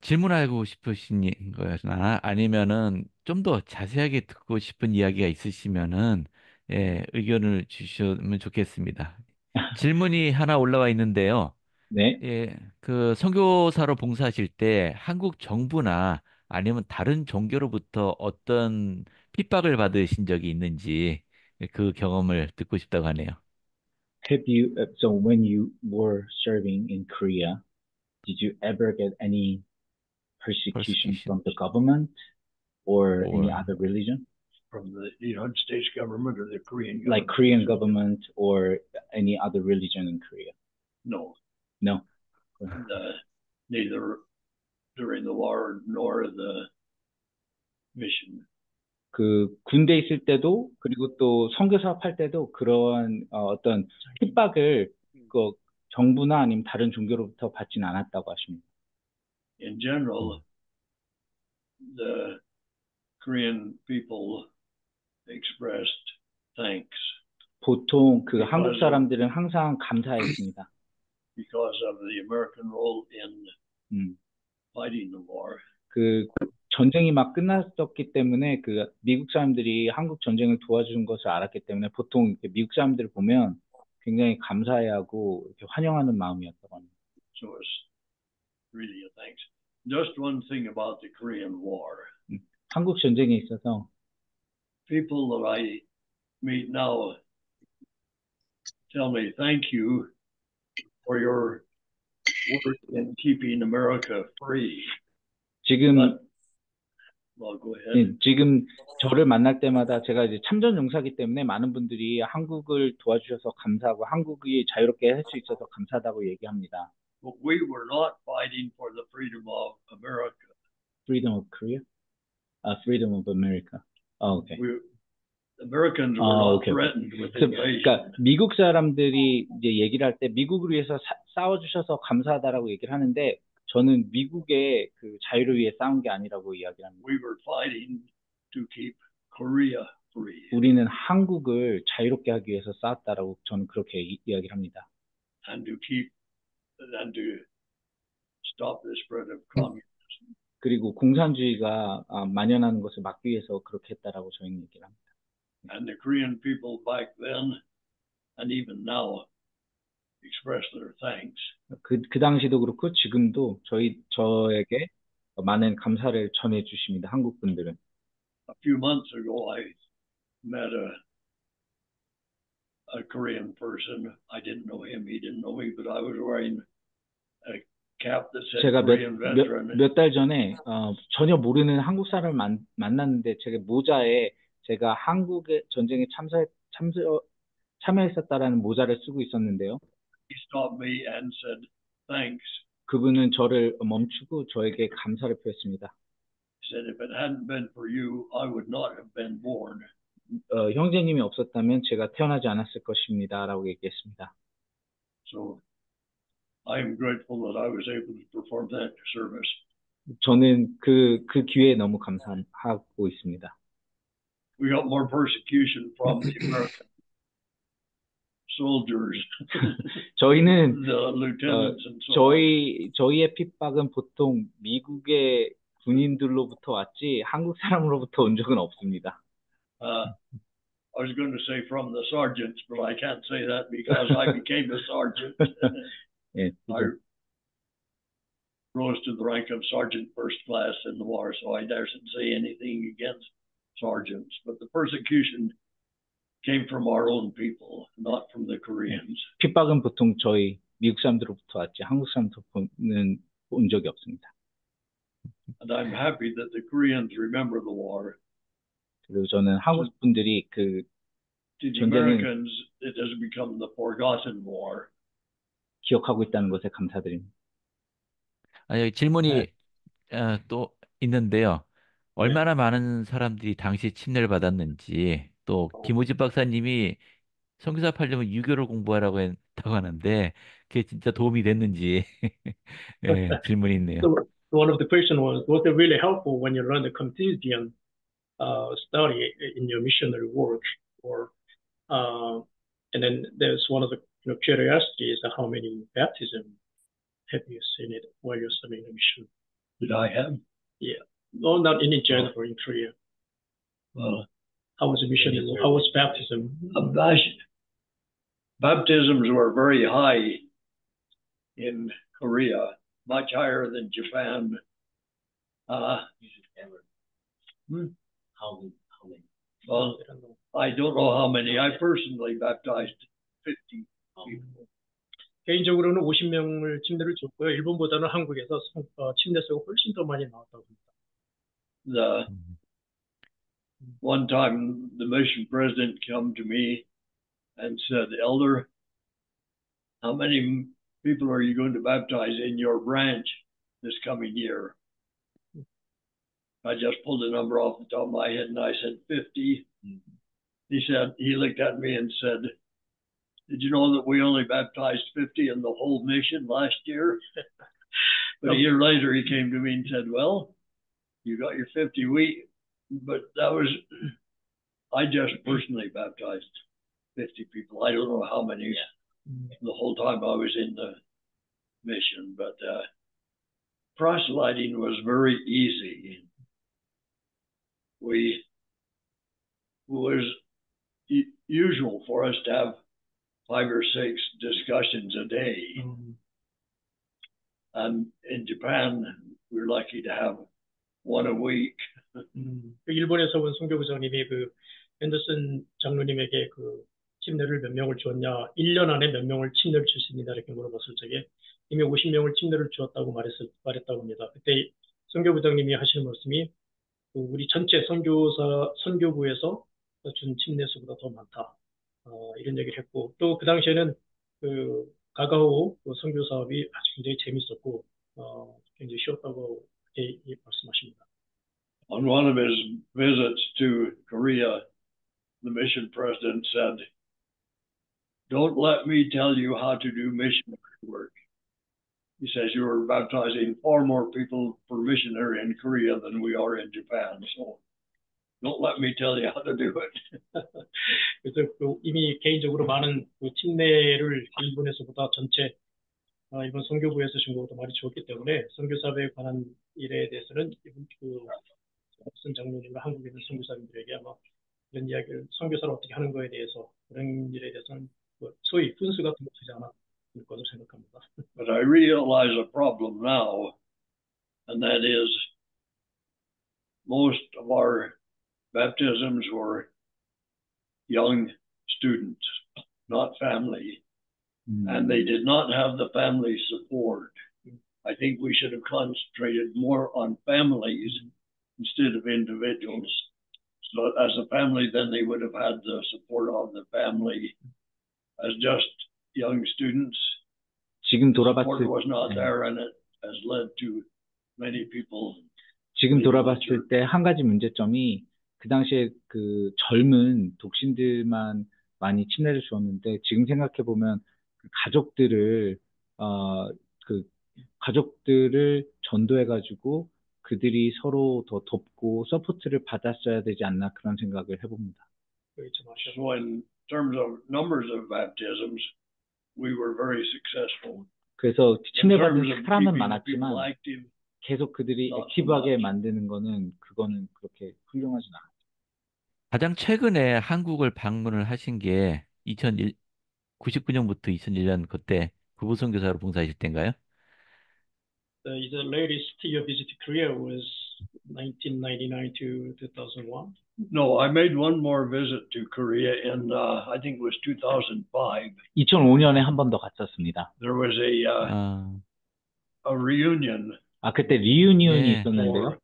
Speaker 1: 질문하고 싶으신 거나 아니면은 좀 더 자세하게 듣고 싶은 이야기가 있으시면은, 예, 의견을 주시면 좋겠습니다. 질문이 하나 올라와 있는데요.
Speaker 3: 네.
Speaker 1: 예, 그 선교사로 봉사하실 때 한국 정부나 아니면 다른 종교로부터 어떤 핍박을 받으신 적이 있는지 그 경험을 듣고 싶다고 하네요.
Speaker 3: So when you were serving in Korea, did you ever get any persecution
Speaker 1: persecution
Speaker 3: from the government or any
Speaker 1: or
Speaker 3: other religion?
Speaker 2: From the United States government or the Korean
Speaker 3: Like
Speaker 2: government?
Speaker 3: Korean government or any other religion in Korea?
Speaker 2: No,
Speaker 3: No.
Speaker 2: neither during the war nor the mission.
Speaker 3: 그 군대 있을 때도 그리고 또 선교 사업할 때도 그러한 어떤 핍박을 그 정부나 아니면 다른 종교로부터 받지는 않았다고 하십니다.
Speaker 2: In general, the Korean people expressed thanks
Speaker 3: 보통 그 한국 사람들은 항상 감사했습니다.
Speaker 2: because of the American role in fighting the war.
Speaker 3: 그 전쟁이 막 끝났었기 때문에 그 미국 사람들이 한국 전쟁을 도와준 것을 알았기 때문에 보통 이렇게 미국 사람들을 보면 굉장히 감사해하고 이렇게 환영하는 마음이었다고 합니다.
Speaker 2: So it's really a thanks. Just one thing about the Korean War.
Speaker 3: 한국 전쟁에 있어서
Speaker 2: People that I meet now tell me thank you for your work in keeping America free.
Speaker 3: 지금
Speaker 2: Well, go ahead.
Speaker 3: 지금 저를 만날 때마다 제가 이제 참전 용사기 때문에 많은 분들이 한국을 도와주셔서 감사하고 한국이 자유롭게 할 수 있어서 감사하다고 얘기합니다.
Speaker 2: But we were not fighting for the freedom of America.
Speaker 3: Freedom of Korea? Freedom of America. Okay.
Speaker 2: Americans were not
Speaker 3: okay.
Speaker 2: threatened with invasion.
Speaker 3: 그러니까 미국 사람들이 이제 얘기를 할 때 미국을 위해서 싸워주셔서 감사하다라고 얘기를 하는데 저는 미국의 그 자유를 위해 싸운 게 아니라고 이야기를 합니다.
Speaker 2: We were fighting to keep Korea free.
Speaker 3: 우리는 한국을 자유롭게 하기 위해서 싸웠다라고 저는 그렇게 이야기를 합니다.
Speaker 2: And to stop the spread of communism.
Speaker 3: 그리고 공산주의가 만연하는 것을 막기 위해서 그렇게 했다라고 저희는 얘기를 합니다.
Speaker 2: And the Korean people back then and even now express their thanks.
Speaker 3: 그 당시도 그렇고 지금도 저에게 많은 감사를 전해 주십니다. 한국 분들은.
Speaker 2: A few months ago, I met a Korean person. I didn't know him. He didn't me, but I was wearing a cap that said
Speaker 3: 제가
Speaker 2: Korean veteran.
Speaker 3: 몇 달 전에 전혀 모르는 한국 사람을 만났는데 제가 모자에 제가 한국의 전쟁에 참여했었다라는 모자를 쓰고 있었는데요.
Speaker 2: He stopped me and said, "Thanks."
Speaker 3: 그분은 저를 멈추고 저에게 감사를 표했습니다.
Speaker 2: He said, "If it hadn't been for you, I would not have been born."
Speaker 3: 형제님이 없었다면 제가 태어나지 않았을 것입니다라고 얘기했습니다.
Speaker 2: So I am grateful that I was able to perform that service.
Speaker 3: 저는 그 기회에 너무 감사하고 있습니다.
Speaker 2: We got more persecution from the American soldiers,
Speaker 3: 저희는
Speaker 2: the lieutenants and so on.
Speaker 3: 저희의 핍박은 보통 미국의 군인들로부터 왔지 한국 사람으로부터 온 적은 없습니다.
Speaker 2: I was going to say from the sergeants, but I can't say that because I became a sergeant.
Speaker 3: 예,
Speaker 2: I rose to the rank of sergeant first class in the war, so I daren't say anything against sergeants. But the persecution came from our own people, not from the Koreans.
Speaker 3: 핍박은 보통 저희 미국 사람들로부터 왔지 한국 사람들로부터는 온 적이 없습니다.
Speaker 2: And I'm happy that the Koreans remember the war.
Speaker 3: 그리고 저는 한국 분들이 그
Speaker 2: To the
Speaker 3: 전쟁을
Speaker 2: Americans, it has become the forgotten war.
Speaker 3: 기억하고 있다는 것에 감사드립니다.
Speaker 1: 여기 질문이
Speaker 3: 네.
Speaker 1: 또 있는데요. 얼마나 많은 사람들이 당시 침례를 받았는지, 또 김우집 박사님이 선교사 하려면 유교를 공부하라고 했다고 하는데 그게 진짜 도움이 됐는지 예, 질문이 있네요.
Speaker 4: So one of the questions was it really helpful when you learn the Confucian study in your missionary work? Or and then there's one of the curiosities is how many baptisms have you seen it while you're studying the mission?
Speaker 2: Did I have?
Speaker 4: Yeah. No, not in general, in Korea.
Speaker 2: Well,
Speaker 4: how was the mission? How was baptism?
Speaker 2: Baptisms were very high in Korea, much higher than Japan. How many? Well, I don't know how many. I personally baptized 50 people.
Speaker 4: 개인적으로는 50명을 침례를 줬고요. 일본보다는 한국에서 침례 수가 훨씬 더 많이 나왔다고 합니다.
Speaker 2: One time the mission president came to me and said, "Elder, how many people are you going to baptize in your branch this coming year?" I just pulled a number off the top of my head and I said 50. He looked at me and said, "Did you know that we only baptized 50 in the whole mission last year?" But a year later he came to me and said, "Well, you got your 50 but that was, I just personally baptized 50 people. I don't know how many the whole time I was in the mission, but proselyting was very easy. It was usual for us to have 5 or 6 discussions a day. And in Japan, we're lucky to have 1 a week.
Speaker 4: 일본에서 온 선교부장님이 그 앤더슨 장로님에게 그 침례를 몇 명을 주었냐, 1년 안에 몇 명을 침례를 줄 수 있느냐 이렇게 물어봤을 적에 이미 50명을 침례를 주었다고 말했다고 합니다. 그때 선교부장님이 하시는 말씀이 우리 전체 선교부에서 준 침례 수보다 더 많다. 이런 얘기를 했고 또 그 당시에는 그 가가오 선교 사업이 아주 굉장히 재밌었고 굉장히 쉬웠다고 그렇게 말씀하십니다.
Speaker 2: On one of his visits to Korea, the mission president said, "Don't let me tell you how to do missionary work." He says, "You are baptizing far more people for missionary in Korea than we are in Japan, so don't let me tell you how to do it."
Speaker 4: 그래서 이미 개인적으로 많은 그 침례를 일본에서보다 전체 일본 선교부에서 준 것보다 많이 주었기 때문에 선교사업에 관한 일에 대해서는 무슨 장로님과 한국에 있는 선교사님들에게 아마 이런 이야기를 선교사를 어떻게 하는 거에 대해서 그런 일에 대해서는 소위 분수가 되지 않았을 것으로 생각합니다.
Speaker 2: But I realize a problem now, and that is most of our baptisms were young students, not family. and they did not have the family support. I think we should have concentrated more on families instead of individuals. So as a family, then they would have had the support of the family. As just young students,
Speaker 3: 지금
Speaker 2: support
Speaker 3: 돌아봤을
Speaker 2: was not
Speaker 3: 네.
Speaker 2: there, and it has led to many people.
Speaker 3: 지금 돌아봤을 때 한 가지 문제점이 그 당시에 그 젊은 독신들만 많이 침례를 주었는데 지금 생각해 보면 그 가족들을 전도해 가지고 그들이 서로 더 돕고 서포트를 받았어야 되지 않나 그런 생각을 해봅니다.
Speaker 2: So in terms of numbers of baptisms, we were very successful.
Speaker 3: 그래서
Speaker 2: In terms
Speaker 3: 침례받은
Speaker 2: of
Speaker 3: 사람은
Speaker 2: keeping the
Speaker 3: 많았지만
Speaker 2: people active,
Speaker 3: 계속 그들이
Speaker 2: not so
Speaker 3: 액티브하게
Speaker 2: much.
Speaker 3: 만드는 그거는 그렇게 훌륭하진 않아요.
Speaker 1: 가장 최근에 한국을 방문을 하신 게 99년부터 2001년 그때 부부 선교사로 봉사하실 때인가요?
Speaker 4: The latest year visit to Korea was 1999 to 2001.
Speaker 2: No, I made one more visit to Korea in, I think it was 2005.
Speaker 3: 2005년에 한 번 더 갔었습니다.
Speaker 2: There was a reunion
Speaker 3: 그때 리유니언이
Speaker 1: 네.
Speaker 3: 있었는데요.
Speaker 2: for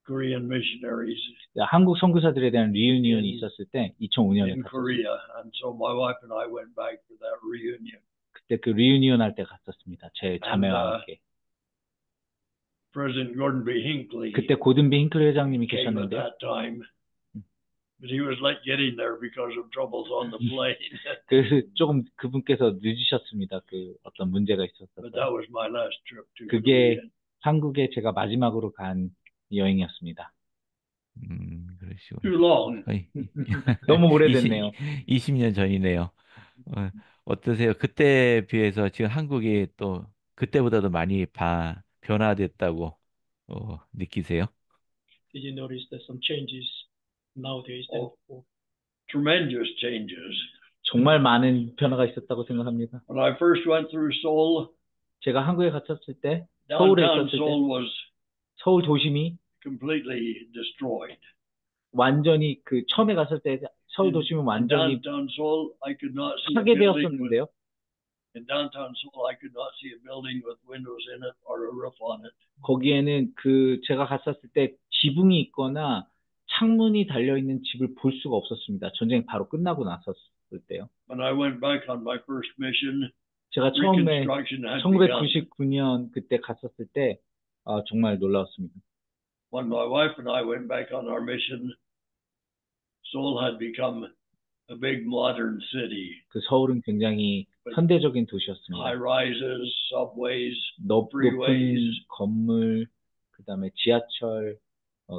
Speaker 2: Korean missionaries
Speaker 3: 한국 선교사들에 대한 리유니언이 있었을 때 2005년에
Speaker 2: in
Speaker 3: 갔었어요.
Speaker 2: Korea, and so my wife and I went back for that reunion.
Speaker 3: 그때 그 리유니언 할 때 갔었습니다. 제 자매와 함께.
Speaker 2: President Gordon B. Hinckley
Speaker 3: 그때 고든비 힌클리 회장님이
Speaker 2: came at
Speaker 3: 계셨는데요.
Speaker 2: that time, but he was late getting there because of troubles on the plane.
Speaker 3: 그래서 조금 그분께서 늦으셨습니다. 그 어떤 문제가
Speaker 2: But
Speaker 3: 있었어요.
Speaker 2: that was my last trip to
Speaker 3: 그게
Speaker 2: Korea.
Speaker 3: 한국에 제가 마지막으로 간 여행이었습니다.
Speaker 1: 그러시군요.
Speaker 2: Too long.
Speaker 3: 너무 오래됐네요.
Speaker 1: 20년 전이네요. 어떠세요? 그때에 비해서 지금 한국이 또 그때보다도 많이 변화됐다고 느끼세요?
Speaker 4: Did you notice that some changes nowadays than before?
Speaker 2: Tremendous changes.
Speaker 3: 정말 많은 변화가 있었다고 생각합니다.
Speaker 2: When I first went through Seoul,
Speaker 3: 제가 한국에 갔었을 때, 서울에
Speaker 2: downtown
Speaker 3: 있었을 때,
Speaker 2: Seoul was
Speaker 3: 서울 도심이
Speaker 2: completely destroyed.
Speaker 3: 완전히 그 처음에 갔을 때 서울 도심은 완전히
Speaker 2: Downtown Seoul, I could not see a building
Speaker 3: 파괴되었었는데요.
Speaker 2: in downtown Seoul, I could not see a building with windows in it or a roof on it.
Speaker 3: 거기에는 제가 갔었을 때 지붕이 있거나 창문이 달려있는 집을 볼 수가 없었습니다. 전쟁이 바로 끝나고 났었을 때요.
Speaker 2: When I went back on my first mission,
Speaker 3: 제가 처음에
Speaker 2: reconstruction had begun.
Speaker 3: 1999년 그때 갔었을 때 정말 놀라웠습니다.
Speaker 2: When my wife and I went back on our mission, Seoul had become a big modern city.
Speaker 3: 그 서울은 굉장히 현대적인 도시였습니다.
Speaker 2: High rises, subways,
Speaker 3: 높은
Speaker 2: freeways.
Speaker 3: 건물, 그다음에 지하철,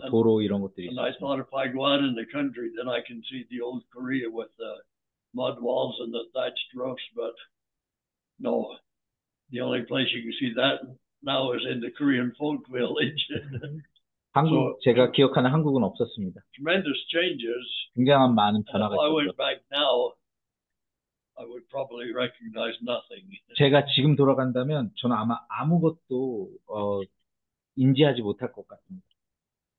Speaker 3: 도로 이런 것들이
Speaker 2: And I
Speaker 3: 있었어요.
Speaker 2: thought if I go out in the country, then I can see the old Korea with the mud walls and the thatched roofs. But no, the only place you can see that now is in the Korean folk village.
Speaker 3: 제가 기억하는 한국은 없었습니다.
Speaker 2: Tremendous changes.
Speaker 3: 굉장한 많은
Speaker 2: And
Speaker 3: 변화가
Speaker 2: if I
Speaker 3: 있었죠.
Speaker 2: went back now, I would probably recognize nothing.
Speaker 3: 제가 지금 돌아간다면 저는 아마 아무것도 인지하지 못할 것 같습니다.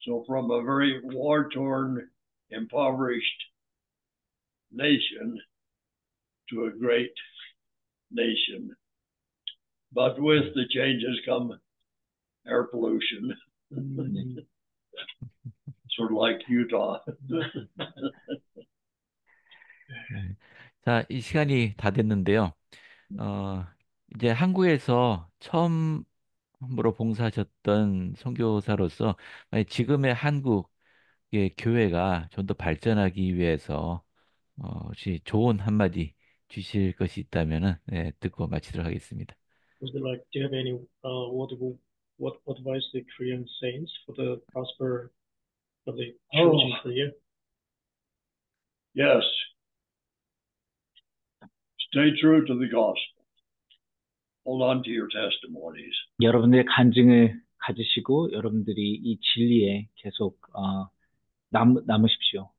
Speaker 2: So from a very war-torn, impoverished nation to a great nation. But with the changes come air pollution. Sort of like Utah.
Speaker 1: 자, 이 시간이 다 됐는데요. 이제 한국에서 처음으로 봉사하셨던 선교사로서 만약 지금의 한국의 교회가 좀 더 발전하기 위해서 혹시 좋은 한마디 주실 것이 있다면은 듣고 마치도록 하겠습니다.
Speaker 4: Would you like, do you have any what advice the Korean saints for the prosper of the church in Korea?
Speaker 2: Yes. Stay true to the gospel. Hold on to your testimonies.
Speaker 3: 여러분들의 간증을 가지시고 여러분들이 이 진리에 계속 남으십시오.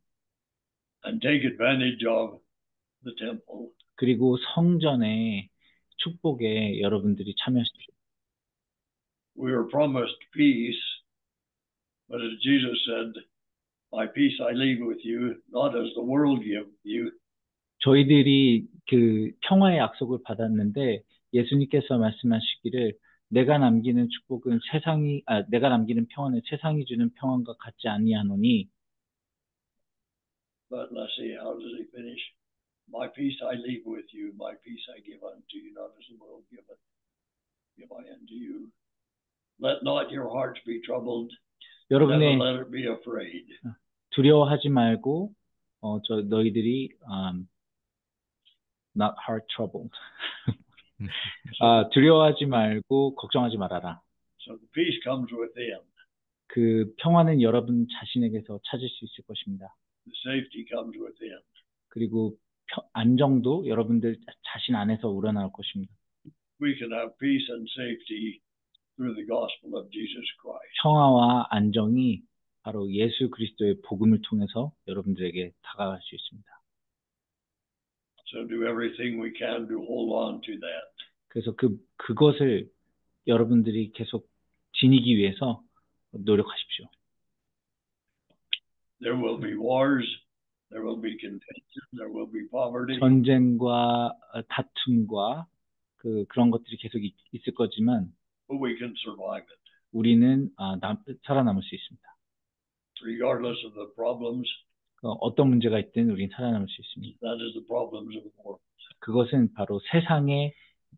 Speaker 2: And take advantage of the temple.
Speaker 3: 그리고 성전의 축복에 여러분들이 참여하십시오.
Speaker 2: We were promised peace, but as Jesus said, my peace I leave with you, not as the world gives you.
Speaker 3: 저희들이 그 평화의 약속을 받았는데 예수님께서 말씀하시기를 내가 남기는 축복은 내가 남기는 평안은 세상이 주는 평안과 같지 아니하노니.
Speaker 2: But let's see, how does he finish? My peace I leave with you, my peace I give unto you, not as the world giveth, give I unto you. Let not your hearts be troubled, never
Speaker 3: 여러분의
Speaker 2: let it be afraid.
Speaker 3: 두려워하지 말고 너희들이 not heart troubled. 두려워하지 말고 걱정하지 말아라.
Speaker 2: So the peace comes within.
Speaker 3: 그 평화는 여러분 자신에게서 찾을 수 있을 것입니다.
Speaker 2: The safety comes within.
Speaker 3: 그리고 안정도 여러분들 자신 안에서 우러나올 것입니다.
Speaker 2: We can have peace and safety through the gospel of Jesus Christ.
Speaker 3: 평화와 안정이 바로 예수 그리스도의 복음을 통해서 여러분들에게 다가갈 수 있습니다.
Speaker 2: So do everything we can to hold on to that.
Speaker 3: 그래서 그것을 여러분들이 계속 지니기 위해서 노력하십시오.
Speaker 2: There will be wars, there will be contention, there will be poverty.
Speaker 3: 전쟁과 다툼과 그런 것들이 계속 있을 거지만
Speaker 2: But we can survive it.
Speaker 3: 우리는 살아남을 수 있습니다.
Speaker 2: Regardless of the problems,
Speaker 3: 어떤 문제가 있든 우리는 살아남을 수 있습니다.
Speaker 2: that is the problems of the world.
Speaker 3: 그것은 바로 세상의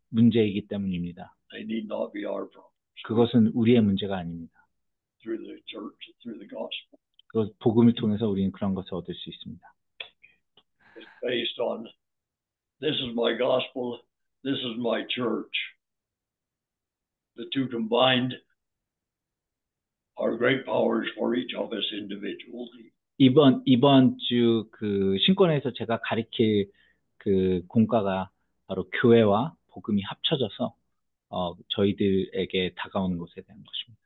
Speaker 3: 문제이기 때문입니다.
Speaker 2: They need not be our problems.
Speaker 3: 그것은 우리의 문제가 아닙니다.
Speaker 2: Through the church, through the gospel.
Speaker 3: 그 복음을 통해서 우리는 그런 것을 얻을 수 있습니다.
Speaker 2: It's based on this is my gospel, this is my church. The two combined are great powers for each of us individually.
Speaker 3: 이번 주 그 신권에서 제가 가리킬 그 공과가 바로 교회와 복음이 합쳐져서 저희들에게 다가오는 것에 대한 것입니다.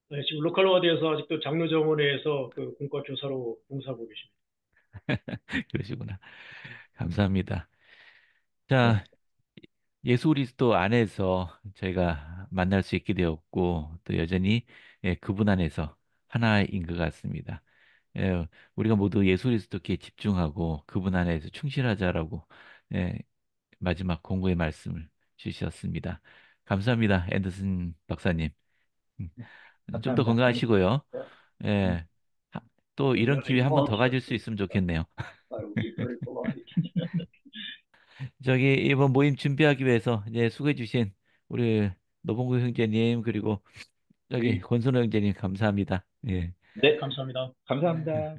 Speaker 4: 네, 지금 로컬워드에서 아직도 장로정원회에서 그 공과 교사로 봉사하고 계십니다.
Speaker 1: 그러시구나. 감사합니다. 자, 예수 그리스도 안에서 저희가 만날 수 있게 되었고 또 여전히 그분 안에서 하나인 것 같습니다. 우리가 모두 예수 그리스도께 집중하고 그분 안에서 충실하자라고 마지막 공고의 말씀을 주셨습니다. 감사합니다, 앤더슨 박사님. 좀 더 건강하시고요. 예, 또 이런 기회 한 번 더 가질 수 있으면 좋겠네요.
Speaker 2: I will be very polite.
Speaker 1: 저기 이번 모임 준비하기 위해서 수고해 주신 우리 노봉구 형제님 그리고 저기 권순호 형제님 감사합니다. 예.
Speaker 4: 네, 감사합니다.
Speaker 3: 감사합니다.